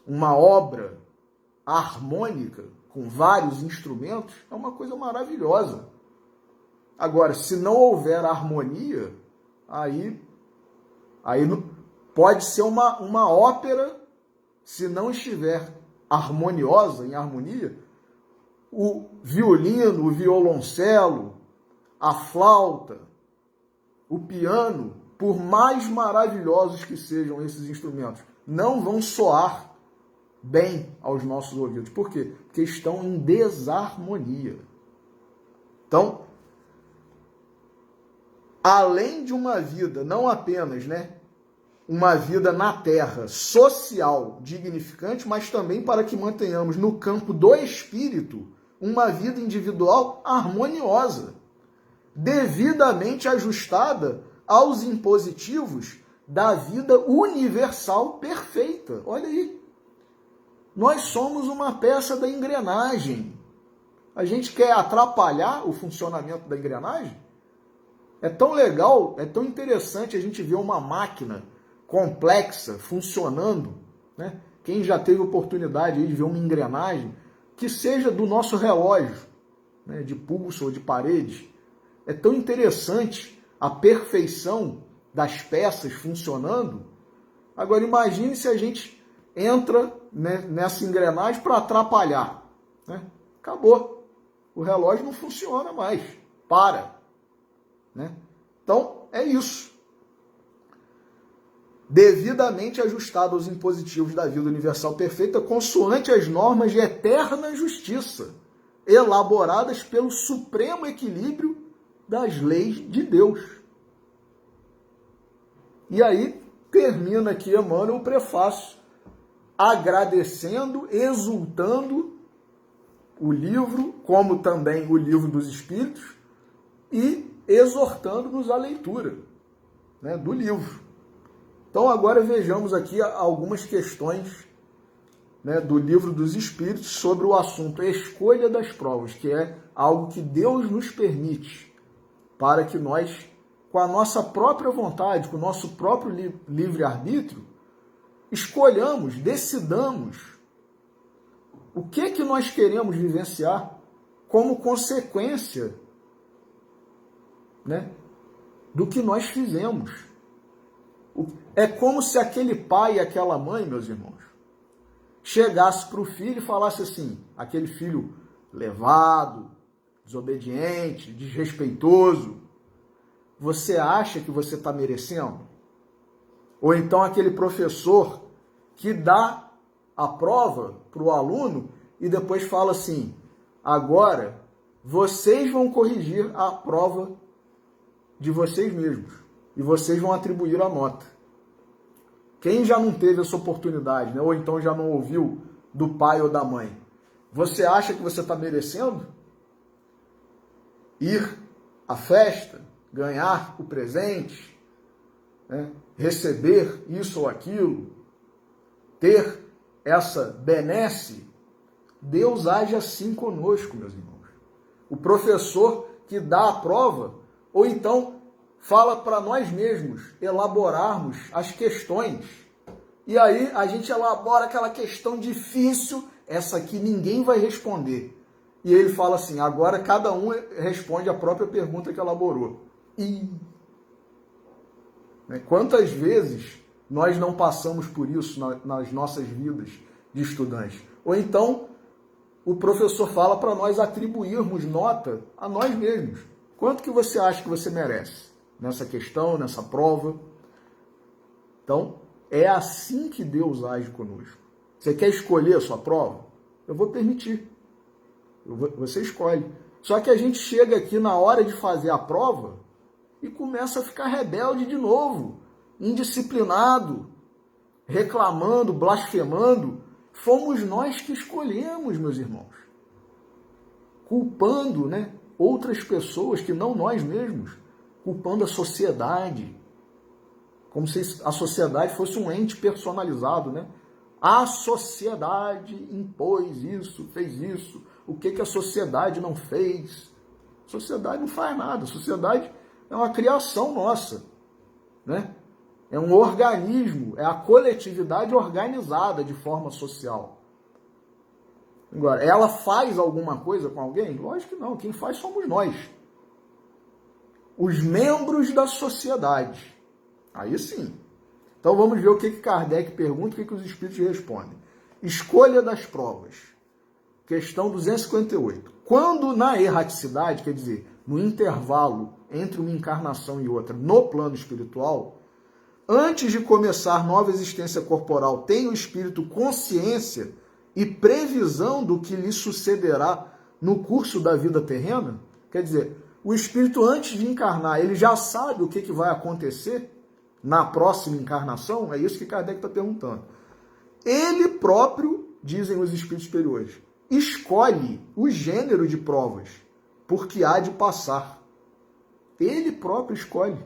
uma obra harmônica, com vários instrumentos, é uma coisa maravilhosa. Agora, se não houver harmonia, aí pode ser uma ópera, se não estiver harmoniosa, em harmonia, o violino, o violoncelo, a flauta, o piano, por mais maravilhosos que sejam esses instrumentos, não vão soar bem aos nossos ouvidos. Por quê? Porque estão em desarmonia. Então, além de uma vida, não apenas, né, uma vida na terra social dignificante, mas também para que mantenhamos no campo do espírito uma vida individual harmoniosa, devidamente ajustada aos impositivos da vida universal perfeita. Olha aí, nós somos uma peça da engrenagem. A gente quer atrapalhar o funcionamento da engrenagem? É tão legal, é tão interessante a gente ver uma máquina complexa funcionando, né? Quem já teve oportunidade aí de ver uma engrenagem, que seja do nosso relógio, né, de pulso ou de parede, é tão interessante a perfeição das peças funcionando. Agora imagine se a gente entra, né, nessa engrenagem para atrapalhar, né? Acabou, o relógio não funciona mais, para, né? Então é isso. devidamente ajustado aos impositivos da vida universal perfeita, consoante as normas de eterna justiça, elaboradas pelo supremo equilíbrio das leis de Deus. E aí termina aqui Emmanuel o prefácio, agradecendo, exultando o livro, como também o livro dos Espíritos, e exortando-nos à leitura, né, do livro. Então agora vejamos aqui algumas questões, né, do livro dos Espíritos sobre o assunto escolha das provas, que é algo que Deus nos permite para que nós, com a nossa própria vontade, com o nosso próprio livre-arbítrio, escolhamos, decidamos o que nós queremos vivenciar como consequência, né, do que nós fizemos. É como se aquele pai e aquela mãe, meus irmãos, chegasse para o filho e falasse assim, aquele filho levado, desobediente, desrespeitoso, você acha que você está merecendo? Ou então aquele professor que dá a prova para o aluno e depois fala assim, agora vocês vão corrigir a prova de vocês mesmos e vocês vão atribuir a nota. Quem já não teve essa oportunidade, né? Ou então já não ouviu do pai ou da mãe, você acha que você está merecendo ir à festa, ganhar o presente, né? Receber isso ou aquilo, ter essa benesse? Deus age assim conosco, meus irmãos. O professor que dá a prova, ou então fala para nós mesmos elaborarmos as questões. E aí a gente elabora aquela questão difícil, essa aqui ninguém vai responder. E ele fala assim, agora cada um responde a própria pergunta que elaborou. E quantas vezes nós não passamos por isso nas nossas vidas de estudantes? Ou então o professor fala para nós atribuirmos nota a nós mesmos. Quanto que você acha que você merece nessa questão, nessa prova? Então, é assim que Deus age conosco. Você quer escolher a sua prova? Eu vou permitir. Você escolhe. Só que a gente chega aqui na hora de fazer a prova e começa a ficar rebelde de novo, indisciplinado, reclamando, blasfemando. Fomos nós que escolhemos, meus irmãos. Culpando, né, outras pessoas que não nós mesmos. Culpando a sociedade. Como se a sociedade fosse um ente personalizado, né? A sociedade impôs isso, fez isso. O que a sociedade não fez? A sociedade não faz nada. A sociedade é uma criação nossa, né? É um organismo, é a coletividade organizada de forma social. Agora, ela faz alguma coisa com alguém? Lógico que não. Quem faz somos nós. Os membros da sociedade. Aí sim. Então vamos ver o que Kardec pergunta e o que os espíritos respondem. Escolha das provas. Questão 258. Quando na erraticidade, quer dizer, no intervalo entre uma encarnação e outra, no plano espiritual, antes de começar nova existência corporal, tem o espírito consciência e previsão do que lhe sucederá no curso da vida terrena? Quer dizer, o espírito antes de encarnar, ele já sabe o que vai acontecer na próxima encarnação? É isso que Kardec está perguntando. Ele próprio, dizem os espíritos superiores, escolhe o gênero de provas, porque há de passar. Ele próprio escolhe.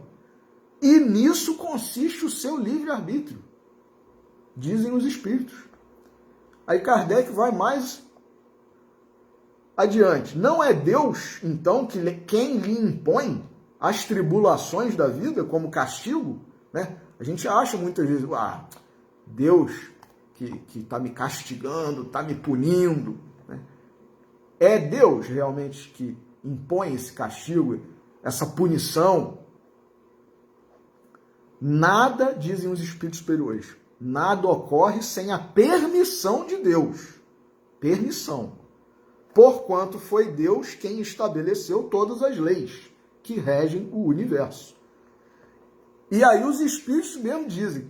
E nisso consiste o seu livre-arbítrio, dizem os espíritos. Aí Kardec vai mais adiante. Não é Deus, então, quem lhe impõe as tribulações da vida como castigo? Né? A gente acha muitas vezes, Deus que está me castigando, está me punindo. Né? É Deus realmente que impõe esse castigo, essa punição? Nada, dizem os espíritos superiores, nada ocorre sem a permissão de Deus. Permissão. Porquanto foi Deus quem estabeleceu todas as leis que regem o universo. E aí os espíritos mesmo dizem,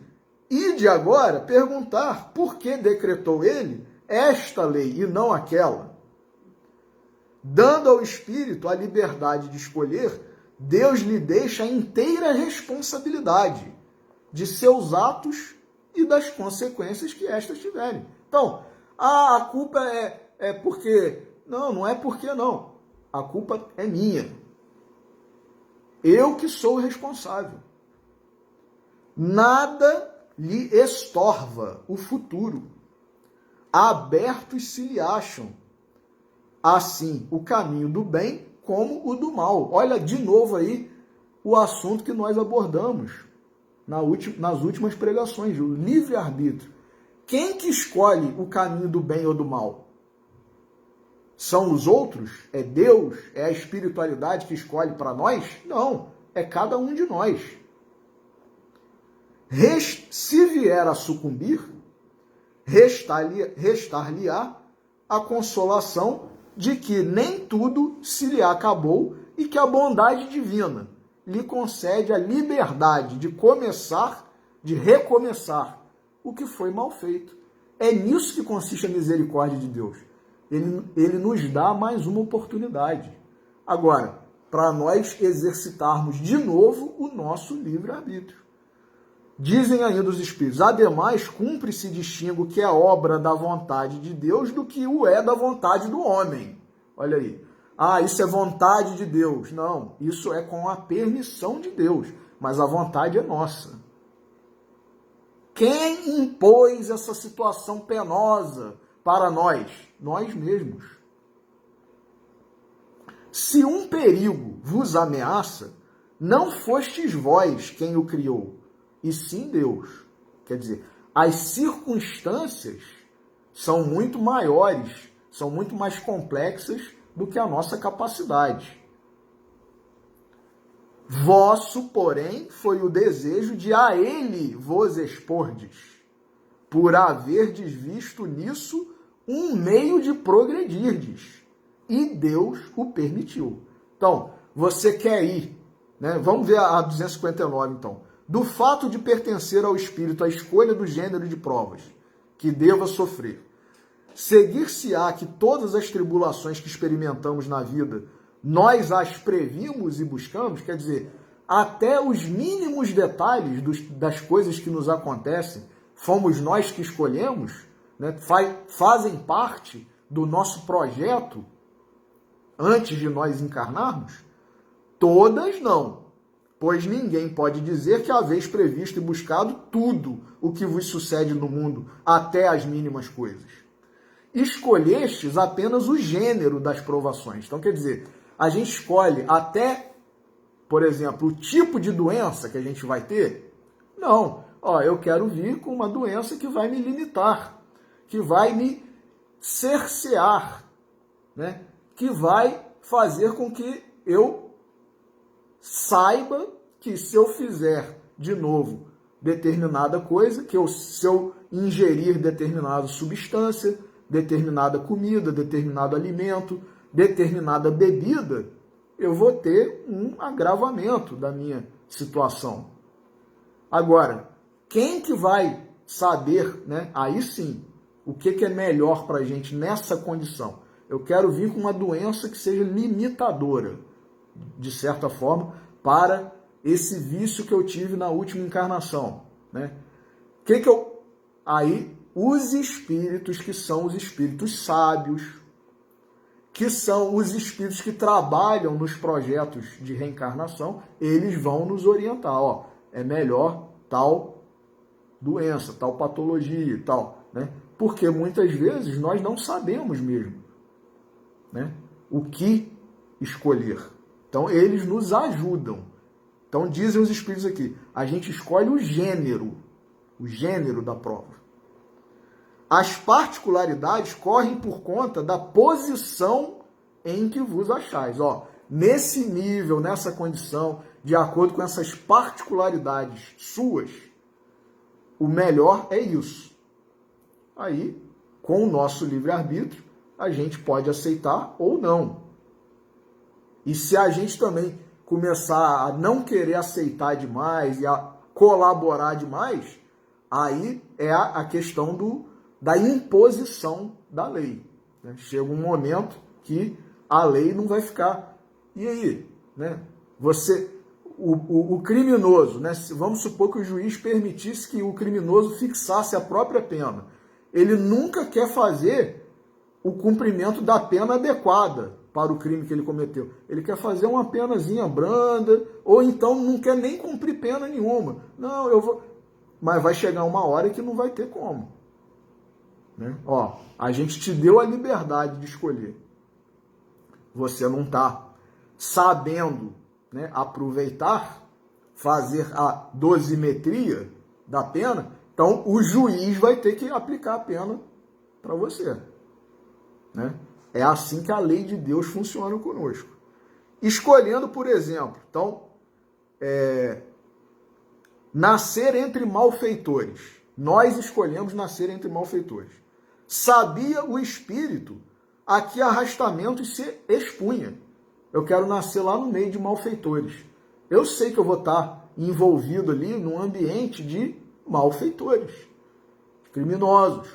E de agora perguntar por que decretou ele esta lei e não aquela. Dando ao espírito a liberdade de escolher, Deus lhe deixa a inteira responsabilidade de seus atos e das consequências que estas tiverem. Então, a culpa é porque... Não, não é porque não. A culpa é minha. Eu que sou o responsável. Nada lhe estorva o futuro. Abertos se lhe acham, assim, o caminho do bem como o do mal. Olha de novo aí o assunto que nós abordamos nas últimas pregações, o livre-arbítrio. Quem que escolhe o caminho do bem ou do mal? São os outros? É Deus? É a espiritualidade que escolhe para nós? Não, é cada um de nós. Se vier a sucumbir, restar-lhe-á a consolação de que nem tudo se lhe acabou e que a bondade divina lhe concede a liberdade de começar, de recomeçar o que foi mal feito. É nisso que consiste a misericórdia de Deus. Ele nos dá mais uma oportunidade. Agora, para nós exercitarmos de novo o nosso livre-arbítrio. Dizem ainda os Espíritos, ademais, cumpre-se distingo que é obra da vontade de Deus do que o é da vontade do homem. Olha aí. Ah, isso é vontade de Deus. Não, isso é com a permissão de Deus, mas a vontade é nossa. Quem impôs essa situação penosa para nós? Nós mesmos. Se um perigo vos ameaça, não fostes vós quem o criou, e sim Deus. Quer dizer, as circunstâncias são muito maiores, são muito mais complexas do que a nossa capacidade. Vosso, porém, foi o desejo de a ele vos expordes, por haverdes visto nisso um meio de progredirdes, e Deus o permitiu. Então, você quer ir, né? Vamos ver a 259, então. Do fato de pertencer ao espírito a escolha do gênero de provas que deva sofrer, seguir-se-á que todas as tribulações que experimentamos na vida, nós as previmos e buscamos, quer dizer, até os mínimos detalhes das coisas que nos acontecem, fomos nós que escolhemos, né? Fazem parte do nosso projeto antes de nós encarnarmos? Todas não. Pois ninguém pode dizer que haveis previsto e buscado tudo o que vos sucede no mundo, até as mínimas coisas. Escolhestes apenas o gênero das provações. Então, quer dizer, a gente escolhe até, por exemplo, o tipo de doença que a gente vai ter? Não. Eu quero vir com uma doença que vai me limitar, que vai me cercear, né? Que vai fazer com que eu saiba que se eu fizer de novo determinada coisa, se eu ingerir determinada substância, determinada comida, determinado alimento, determinada bebida, eu vou ter um agravamento da minha situação. Agora, quem que vai saber, né? Aí sim, o que é melhor para a gente nessa condição? Eu quero vir com uma doença que seja limitadora, de certa forma, para esse vício que eu tive na última encarnação, né? Aí, os espíritos que são os espíritos sábios, que são os espíritos que trabalham nos projetos de reencarnação, eles vão nos orientar, é melhor tal doença, tal patologia e tal, né? Porque muitas vezes nós não sabemos mesmo, né, o que escolher. Então, eles nos ajudam. Então, dizem os espíritos aqui, a gente escolhe o gênero da prova. As particularidades correm por conta da posição em que vos achais. Nesse nível, nessa condição, de acordo com essas particularidades suas, o melhor é isso. Aí, com o nosso livre-arbítrio, a gente pode aceitar ou não. E se a gente também começar a não querer aceitar demais e a colaborar demais, aí é a questão da imposição da lei. Né? Chega um momento que a lei não vai ficar. E aí? Né? O criminoso, né? Vamos supor que o juiz permitisse que o criminoso fixasse a própria pena. Ele nunca quer fazer o cumprimento da pena adequada para o crime que ele cometeu. Ele quer fazer uma penazinha branda, ou então não quer nem cumprir pena nenhuma. Não, eu vou... Mas vai chegar uma hora que não vai ter como. Né? Ó, a gente te deu a liberdade de escolher. Você não está sabendo, né, aproveitar, fazer a dosimetria da pena, então o juiz vai ter que aplicar a pena para você. Né? É assim que a lei de Deus funciona conosco. Escolhendo, por exemplo, então, nascer entre malfeitores. Nós escolhemos nascer entre malfeitores. Sabia o Espírito a que arrastamentos se expunha. Eu quero nascer lá no meio de malfeitores. Eu sei que eu vou estar envolvido ali num ambiente de malfeitores, de criminosos,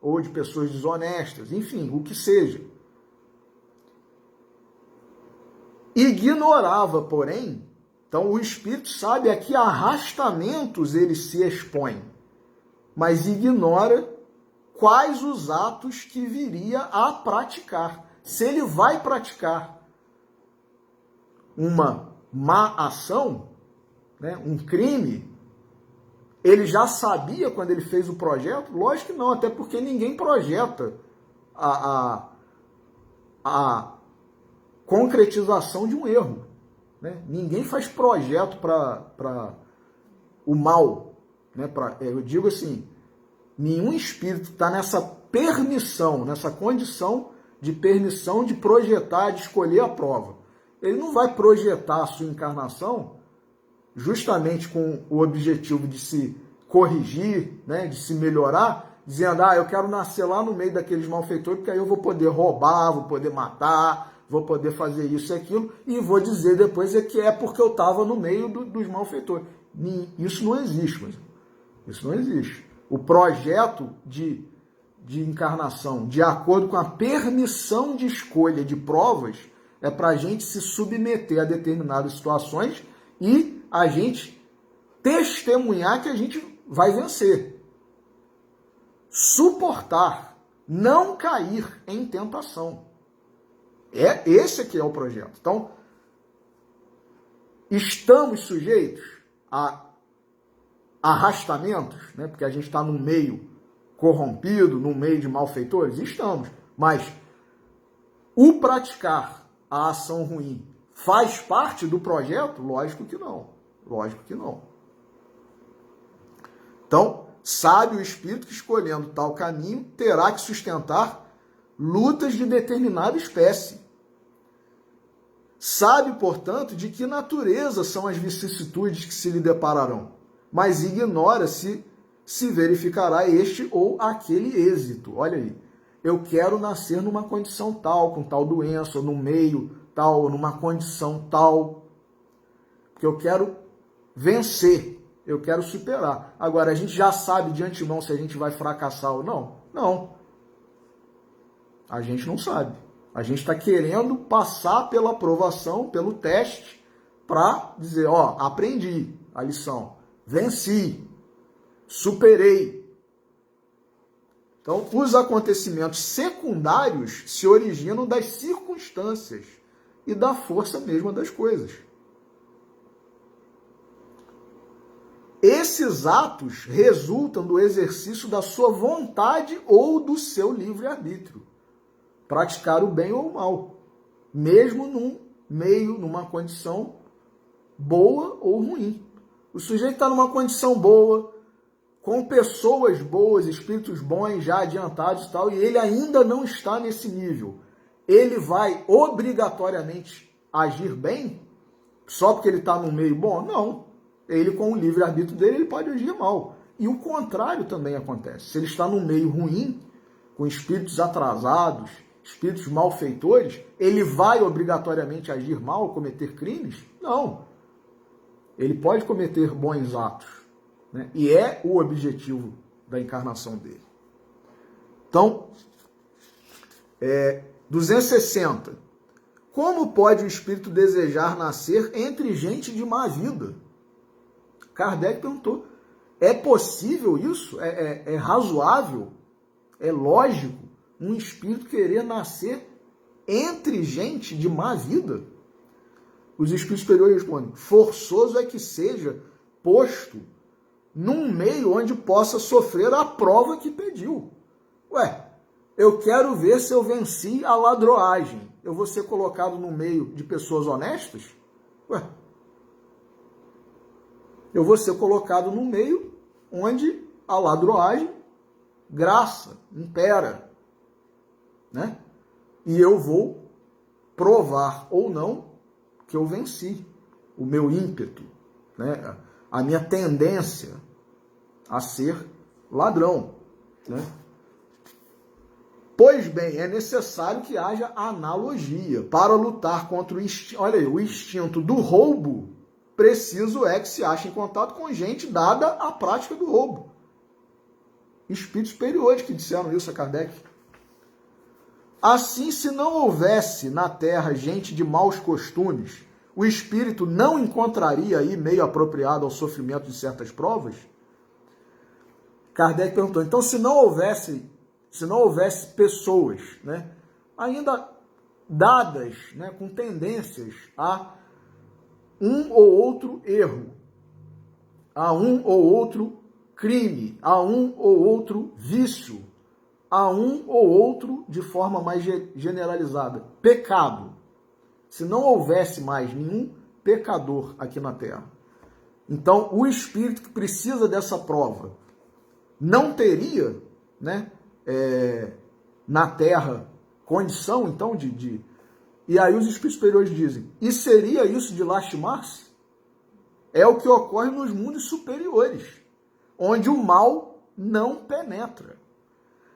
ou de pessoas desonestas, enfim, o que seja. Ignorava, porém, então o Espírito sabe a que arrastamentos ele se expõe, mas ignora quais os atos que viria a praticar. Se ele vai praticar uma má ação, né, um crime, ele já sabia quando ele fez o projeto? Lógico que não, até porque ninguém projeta a concretização de um erro. Né? Ninguém faz projeto para o mal. Né? Eu digo assim, nenhum espírito está nessa permissão, nessa condição de permissão de projetar, de escolher a prova. Ele não vai projetar a sua encarnação justamente com o objetivo de se corrigir, né, de se melhorar, dizendo, eu quero nascer lá no meio daqueles malfeitores, porque aí eu vou poder roubar, vou poder matar, vou poder fazer isso e aquilo, e vou dizer depois que é porque eu estava no meio dos malfeitores. Isso não existe, mas isso não existe. O projeto de encarnação, de acordo com a permissão de escolha de provas, é para a gente se submeter a determinadas situações e a gente testemunhar que a gente vai vencer. Suportar, não cair em tentação. Esse aqui é o projeto. Então, estamos sujeitos a arrastamentos, né? Porque a gente está num meio corrompido, num meio de malfeitores? Estamos. Mas o praticar a ação ruim faz parte do projeto? Lógico que não. Lógico que não. Então, sabe o espírito que escolhendo tal caminho terá que sustentar lutas de determinada espécie. Sabe, portanto, de que natureza são as vicissitudes que se lhe depararão, mas ignora se verificará este ou aquele êxito. Olha aí, eu quero nascer numa condição tal, com tal doença, ou no meio tal, ou numa condição tal, porque eu quero vencer, eu quero superar. Agora, a gente já sabe de antemão se a gente vai fracassar ou não? Não. A gente não sabe. A gente está querendo passar pela aprovação, pelo teste, para dizer, aprendi a lição, venci, superei. Então, os acontecimentos secundários se originam das circunstâncias e da força mesma das coisas. Esses atos resultam do exercício da sua vontade ou do seu livre-arbítrio. Praticar o bem ou o mal, mesmo num meio, numa condição boa ou ruim. O sujeito está numa condição boa, com pessoas boas, espíritos bons, já adiantados e tal, e ele ainda não está nesse nível. Ele vai obrigatoriamente agir bem só porque ele está num meio bom? Não. Ele, com o livre-arbítrio dele, ele pode agir mal. E o contrário também acontece. Se ele está num meio ruim, com espíritos atrasados, espíritos malfeitores, ele vai obrigatoriamente agir mal, cometer crimes? Não. Ele pode cometer bons atos. né? E é o objetivo da encarnação dele. Então, 260. Como pode o espírito desejar nascer entre gente de má vida? Kardec perguntou. É possível isso? É razoável? É lógico um espírito querer nascer entre gente de má vida? Os espíritos superiores respondem, forçoso é que seja posto num meio onde possa sofrer a prova que pediu. Ué, eu quero ver se eu venci a ladroagem. Eu vou ser colocado no meio de pessoas honestas? Ué, eu vou ser colocado no meio onde a ladroagem, graça, impera, né? E eu vou provar ou não que eu venci o meu ímpeto, né? A minha tendência a ser ladrão, né? Pois bem, é necessário que haja analogia para lutar contra o instinto. Olha aí, o instinto do roubo, preciso é que se ache em contato com gente dada a prática do roubo. Espíritos superiores que disseram isso a Kardec. Assim, se não houvesse na Terra gente de maus costumes, o espírito não encontraria aí meio apropriado ao sofrimento de certas provas? Kardec perguntou, então se não houvesse pessoas, né, ainda dadas, né, com tendências a um ou outro erro, a um ou outro crime, a um ou outro vício, a um ou outro, de forma mais generalizada, pecado. Se não houvesse mais nenhum pecador aqui na Terra, então o espírito que precisa dessa prova não teria, né, na Terra condição, então, de... E aí os espíritos superiores dizem, e seria isso de lastimar-se? É o que ocorre nos mundos superiores, onde o mal não penetra.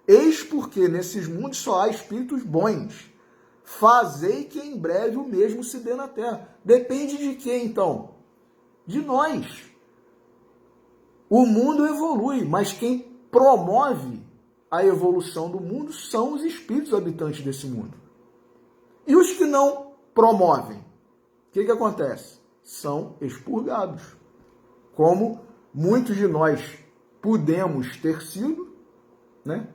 Eis porque nesses mundos só há espíritos bons. Fazei que em breve o mesmo se dê na Terra. Depende de quem, então? De nós. O mundo evolui, mas quem promove a evolução do mundo são os espíritos habitantes desse mundo. E os que não promovem, o que acontece? São expurgados. Como muitos de nós pudemos ter sido, né,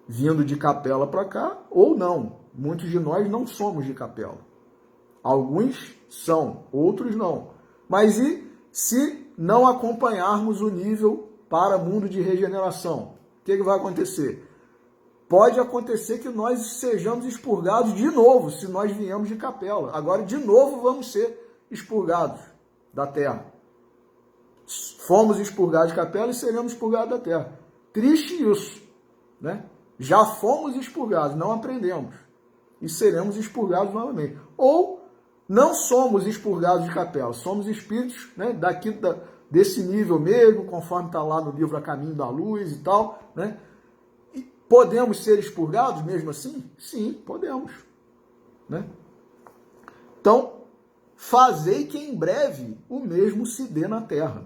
vindo de Capela para cá, ou não. Muitos de nós não somos de Capela. Alguns são, outros não. Mas e se não acompanharmos o nível para mundo de regeneração? O que vai acontecer? Pode acontecer que nós sejamos expurgados de novo, se nós viemos de Capela. Agora, de novo, vamos ser expurgados da Terra. Fomos expurgados de Capela e seremos expurgados da Terra. Triste isso, né? Já fomos expurgados, não aprendemos. E seremos expurgados novamente. Ou não somos expurgados de Capela, somos espíritos, né, desse nível mesmo, conforme está lá no livro A Caminho da Luz e tal, né? E podemos ser expurgados mesmo assim? Sim, podemos, né? Então, fazei que em breve o mesmo se dê na Terra.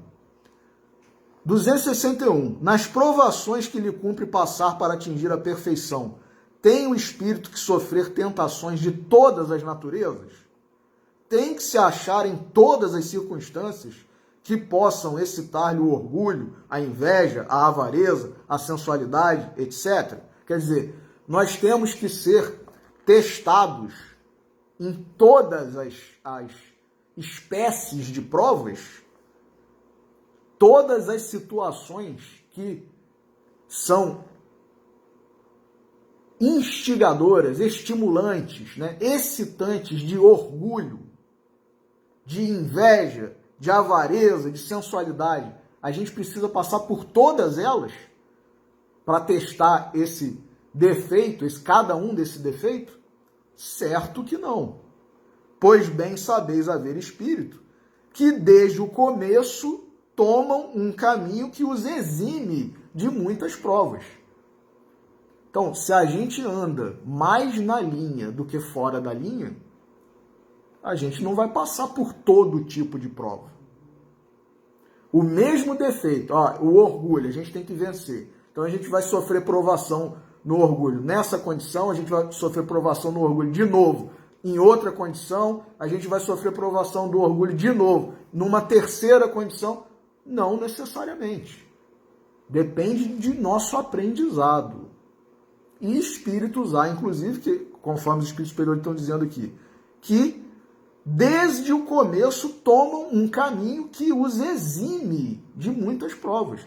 261. Nas provações que lhe cumpre passar para atingir a perfeição, tem o espírito que sofrer tentações de todas as naturezas? Tem que se achar em todas as circunstâncias que possam excitar-lhe o orgulho, a inveja, a avareza, a sensualidade, etc. Quer dizer, nós temos que ser testados em todas as espécies de provas, todas as situações que são instigadoras, estimulantes, né, excitantes de orgulho, de inveja, de avareza, de sensualidade. A gente precisa passar por todas elas para testar esse defeito, cada um desse defeito? Certo que não. Pois bem sabeis haver espírito que desde o começo tomam um caminho que os exime de muitas provas. Então, se a gente anda mais na linha do que fora da linha, a gente não vai passar por todo tipo de prova. O mesmo defeito, ó, o orgulho, a gente tem que vencer. Então a gente vai sofrer provação no orgulho nessa condição, a gente vai sofrer provação no orgulho de novo em outra condição, a gente vai sofrer provação do orgulho de novo numa terceira condição. Não necessariamente. Depende de nosso aprendizado. E espíritos há, inclusive, que, conforme os espíritos superiores estão dizendo aqui, que desde o começo tomam um caminho que os exime de muitas provas.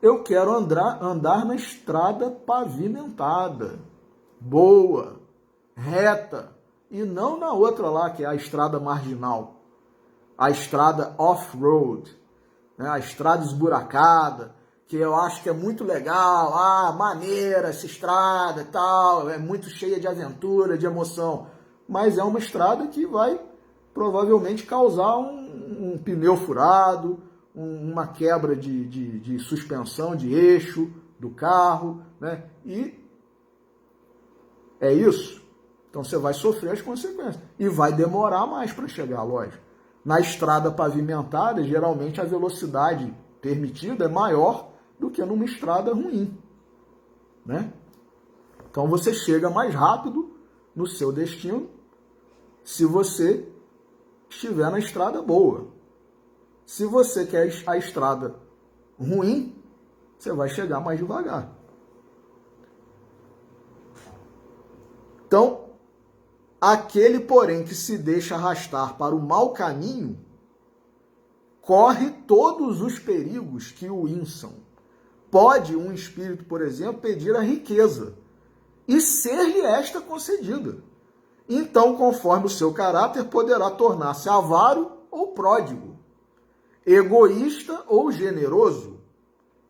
Eu quero andar na estrada pavimentada, boa, reta, e não na outra lá, que é a estrada marginal, a estrada off-road, né? A estrada esburacada, que eu acho que é muito legal, maneira essa estrada e tal, é muito cheia de aventura, de emoção, mas é uma estrada que vai provavelmente causar um pneu furado, uma quebra de suspensão, de eixo do carro, né? E é isso. Então você vai sofrer as consequências. E vai demorar mais para chegar, lógico. Na estrada pavimentada, geralmente a velocidade permitida é maior do que numa estrada ruim, né? Então você chega mais rápido no seu destino se você estiver na estrada boa. Se você quer a estrada ruim, você vai chegar mais devagar. Então, aquele, porém, que se deixa arrastar para o mau caminho, corre todos os perigos que o inçam. Pode um espírito, por exemplo, pedir a riqueza e ser-lhe esta concedida. Então, conforme o seu caráter, poderá tornar-se avaro ou pródigo, egoísta ou generoso,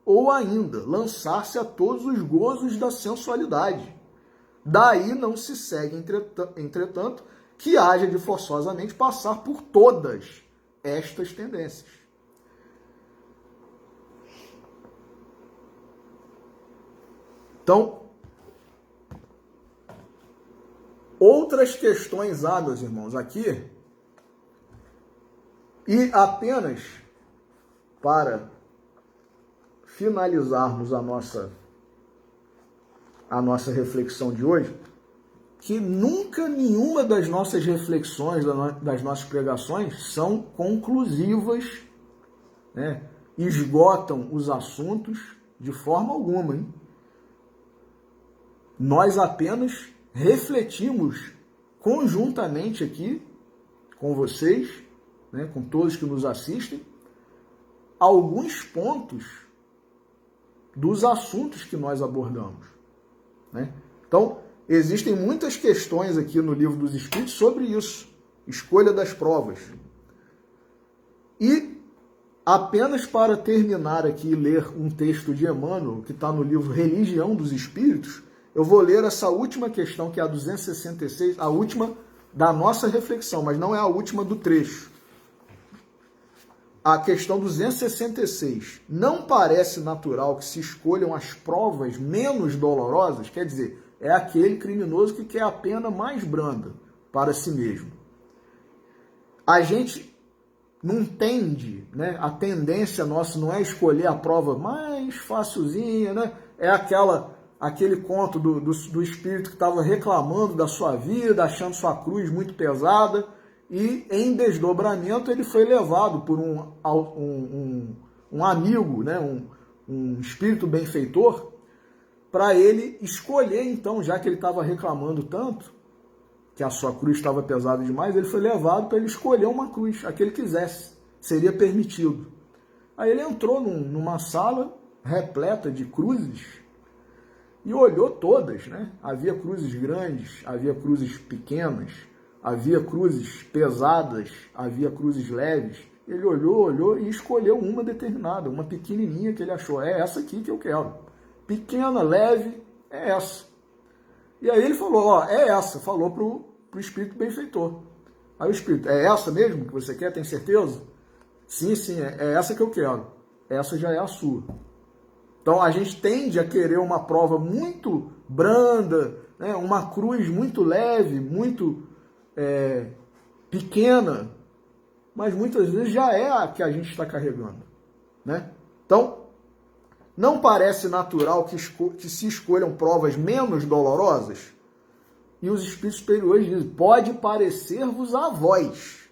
ou ainda lançar-se a todos os gozos da sensualidade. Daí não se segue, entretanto, que haja de forçosamente passar por todas estas tendências. Então, outras questões há, meus irmãos, aqui, e apenas para finalizarmos a nossa reflexão de hoje, que nunca nenhuma das nossas reflexões, das nossas pregações, são conclusivas, né? Esgotam os assuntos de forma alguma, hein? Nós apenas refletimos conjuntamente aqui com vocês, né, com todos que nos assistem, alguns pontos dos assuntos que nós abordamos, né? Então, existem muitas questões aqui no Livro dos Espíritos sobre isso, escolha das provas. E apenas para terminar aqui e ler um texto de Emmanuel, que está no livro Religião dos Espíritos, eu vou ler essa última questão, que é a 266, a última da nossa reflexão, mas não é a última do trecho. A questão 266. Não parece natural que se escolham as provas menos dolorosas? Quer dizer, é aquele criminoso que quer a pena mais branda para si mesmo. A gente não tende, né? A tendência nossa não é escolher a prova mais facilzinha, né? É aquele conto do espírito que estava reclamando da sua vida, achando sua cruz muito pesada, e em desdobramento ele foi levado por um amigo, né? um espírito benfeitor, para ele escolher, então, já que ele estava reclamando tanto, que a sua cruz estava pesada demais, ele foi levado para ele escolher uma cruz, a que ele quisesse, seria permitido. Aí ele entrou numa sala repleta de cruzes e olhou todas, né? Havia cruzes grandes, havia cruzes pequenas, havia cruzes pesadas, havia cruzes leves. Ele olhou e escolheu uma determinada, uma pequenininha que ele achou, é essa aqui que eu quero. Pequena, leve, é essa. E aí ele falou, é essa, falou pro espírito benfeitor. Aí o espírito, é essa mesmo que você quer, tem certeza? Sim, é essa que eu quero. Essa já é a sua. Então a gente tende a querer uma prova muito branda, né? Uma cruz muito leve, muito pequena, mas muitas vezes já é a que a gente está carregando. né? Então, não parece natural que se escolham provas menos dolorosas? E os espíritos superiores dizem, pode parecer-vos a vós,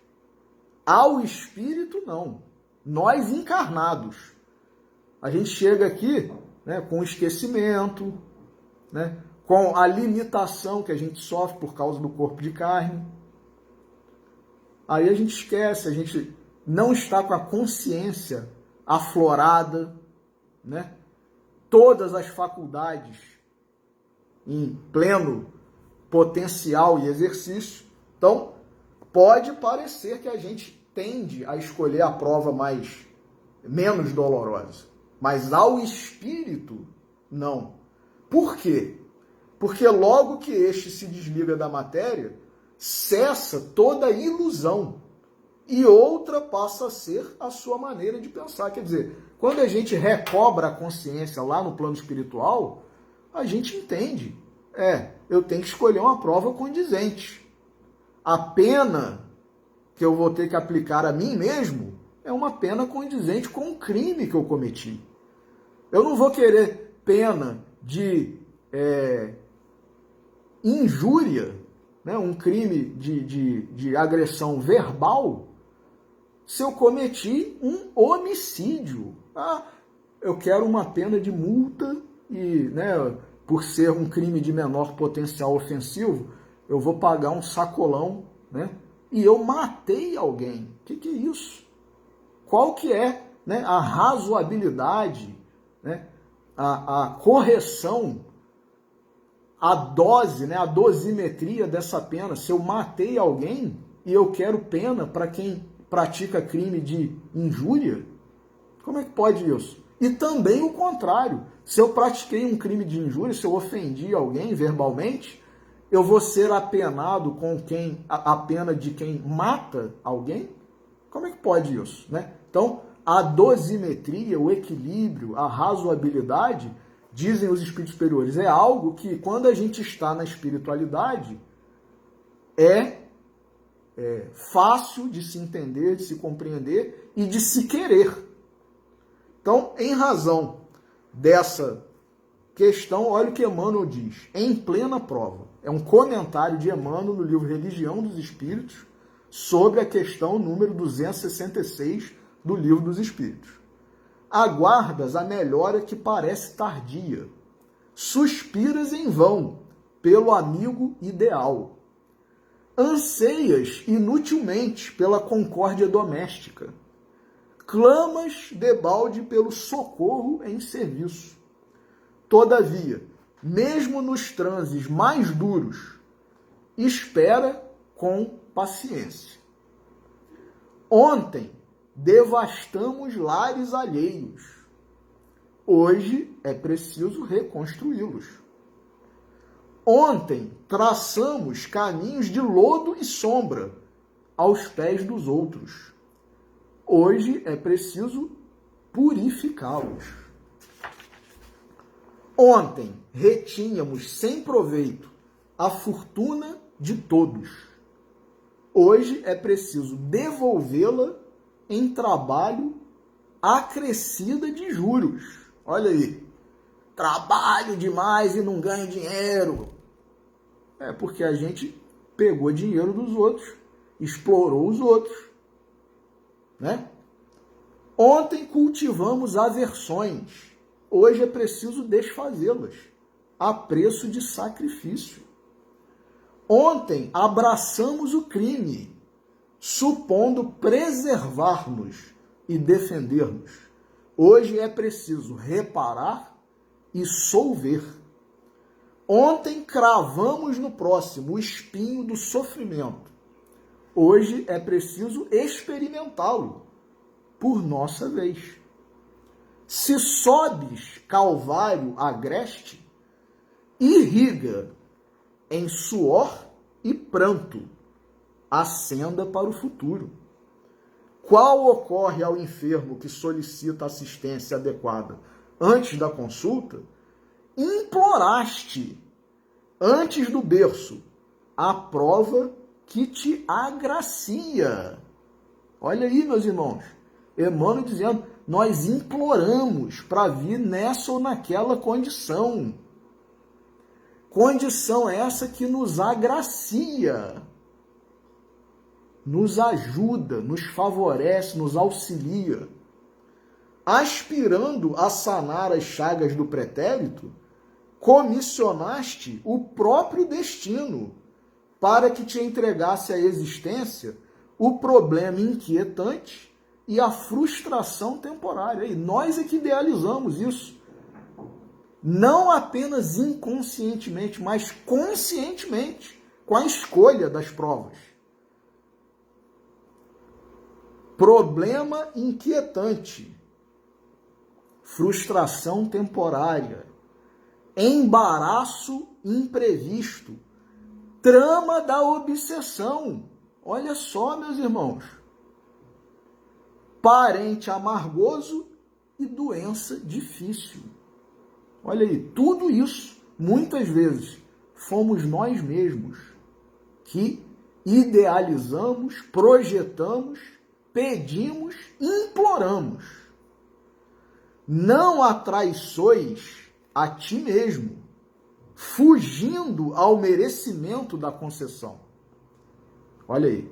ao espírito não. Nós encarnados. A gente chega aqui, né, com esquecimento, né, com a limitação que a gente sofre por causa do corpo de carne. Aí a gente esquece, a gente não está com a consciência aflorada, né? Todas as faculdades em pleno potencial e exercício. Então, pode parecer que a gente tende a escolher a prova menos dolorosa, mas ao espírito, não. Por quê? Porque logo que este se desliga da matéria, cessa toda ilusão e outra passa a ser a sua maneira de pensar. Quer dizer, quando a gente recobra a consciência lá no plano espiritual, a gente entende. Eu tenho que escolher uma prova condizente. A pena que eu vou ter que aplicar a mim mesmo é uma pena condizente com o crime que eu cometi. Eu não vou querer pena de injúria, né, um crime de agressão verbal, se eu cometi um homicídio. Eu quero uma pena de multa e, né, por ser um crime de menor potencial ofensivo, eu vou pagar um sacolão, né, e eu matei alguém. O que é isso? Qual que é, né, a razoabilidade, né, a correção, a dose, né, a dosimetria dessa pena? Se eu matei alguém e eu quero pena para quem pratica crime de injúria, como é que pode isso? E também o contrário. Se eu pratiquei um crime de injúria, se eu ofendi alguém verbalmente, eu vou ser apenado com a pena de quem mata alguém? Como é que pode isso, né? Então, a dosimetria, o equilíbrio, a razoabilidade, dizem os espíritos superiores, é algo que, quando a gente está na espiritualidade, é fácil de se entender, de se compreender e de se querer. Então, em razão dessa questão, olha o que Emmanuel diz, em plena prova. É um comentário de Emmanuel no livro Religião dos Espíritos, sobre a questão número 266 do Livro dos Espíritos. Aguardas a melhora que parece tardia. Suspiras em vão pelo amigo ideal. Anseias inutilmente pela concórdia doméstica. Clamas debalde pelo socorro em serviço. Todavia, mesmo nos transes mais duros, espera com paciência. Ontem devastamos lares alheios. Hoje é preciso reconstruí-los. Ontem traçamos caminhos de lodo e sombra aos pés dos outros. Hoje é preciso purificá-los. Ontem retínhamos sem proveito a fortuna de todos. Hoje é preciso devolvê-la em trabalho acrescida de juros. Olha aí, trabalho demais e não ganho dinheiro. É porque a gente pegou dinheiro dos outros, explorou os outros, né? Ontem cultivamos aversões, hoje é preciso desfazê-las, a preço de sacrifício. Ontem abraçamos o crime, supondo preservar-nos e defender-nos. Hoje é preciso reparar e solver. Ontem cravamos no próximo o espinho do sofrimento. Hoje é preciso experimentá-lo por nossa vez. Se sobes calvário agreste, irriga em suor e pranto a senda para o futuro. Qual ocorre ao enfermo que solicita assistência adequada? Antes da consulta, imploraste, antes do berço, a prova que te agracia. Olha aí, meus irmãos, Emmanuel dizendo, nós imploramos para vir nessa ou naquela condição. Condição essa que nos agracia, nos ajuda, nos favorece, nos auxilia. Aspirando a sanar as chagas do pretérito, comissionaste o próprio destino para que te entregasse à existência o problema inquietante e a frustração temporária. E nós é que idealizamos isso. Não apenas inconscientemente, mas conscientemente, com a escolha das provas. Problema inquietante, frustração temporária, embaraço imprevisto, trama da obsessão. Olha só, meus irmãos. Parente amargoso e doença difícil. Olha aí, tudo isso, muitas vezes, fomos nós mesmos que idealizamos, projetamos, pedimos, imploramos. Não atraiçois a ti mesmo, fugindo ao merecimento da concessão. Olha aí.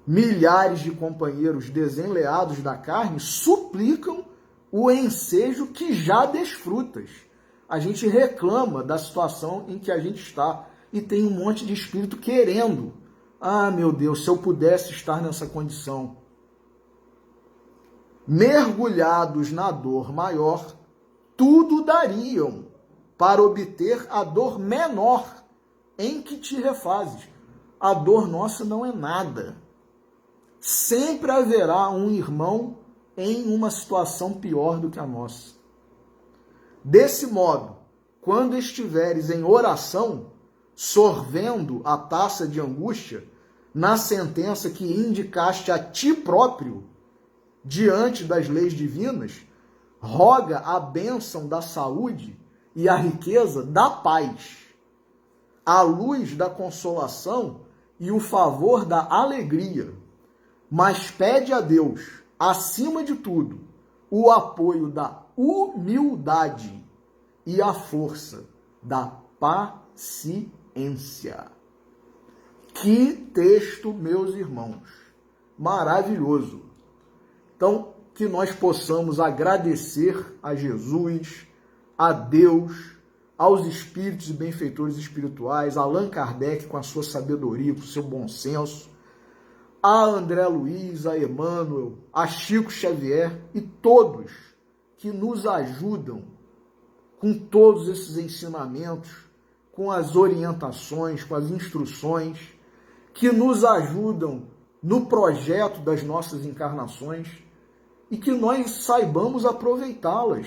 Milhares de companheiros desenleados da carne suplicam o ensejo que já desfrutas. A gente reclama da situação em que a gente está e tem um monte de espírito querendo. Ah, meu Deus, se eu pudesse estar nessa condição. Mergulhados na dor maior, tudo dariam para obter a dor menor em que te refazes. A dor nossa não é nada. Sempre haverá um irmão em uma situação pior do que a nossa. Desse modo, quando estiveres em oração, sorvendo a taça de angústia, na sentença que indicaste a ti próprio, diante das leis divinas, roga a bênção da saúde e a riqueza da paz, a luz da consolação e o favor da alegria, mas pede a Deus, acima de tudo, o apoio da humildade e a força da paciência. Que texto, meus irmãos, maravilhoso. Então, que nós possamos agradecer a Jesus, a Deus, aos espíritos e benfeitores espirituais, a Allan Kardec com a sua sabedoria, com o seu bom senso, a André Luiz, a Emmanuel, a Chico Xavier e todos que nos ajudam com todos esses ensinamentos, com as orientações, com as instruções, que nos ajudam no projeto das nossas encarnações e que nós saibamos aproveitá-las,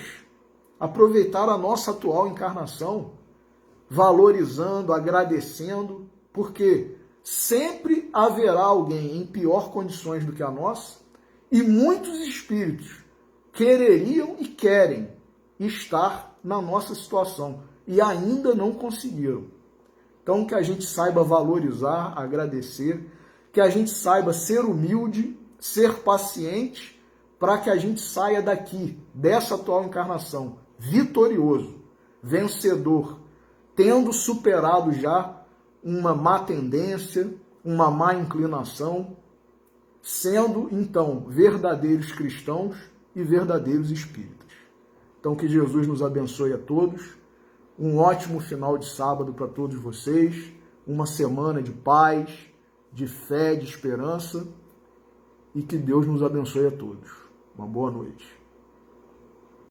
aproveitar a nossa atual encarnação, valorizando, agradecendo, porque sempre haverá alguém em pior condições do que a nossa e muitos espíritos quereriam e querem estar na nossa situação e ainda não conseguiram. Então, que a gente saiba valorizar, agradecer, que a gente saiba ser humilde, ser paciente, para que a gente saia daqui, dessa atual encarnação, vitorioso, vencedor, tendo superado já uma má tendência, uma má inclinação, sendo, então, verdadeiros cristãos e verdadeiros espíritas. Então, que Jesus nos abençoe a todos, um ótimo final de sábado para todos vocês, uma semana de paz, de fé, de esperança, e que Deus nos abençoe a todos. Uma boa noite.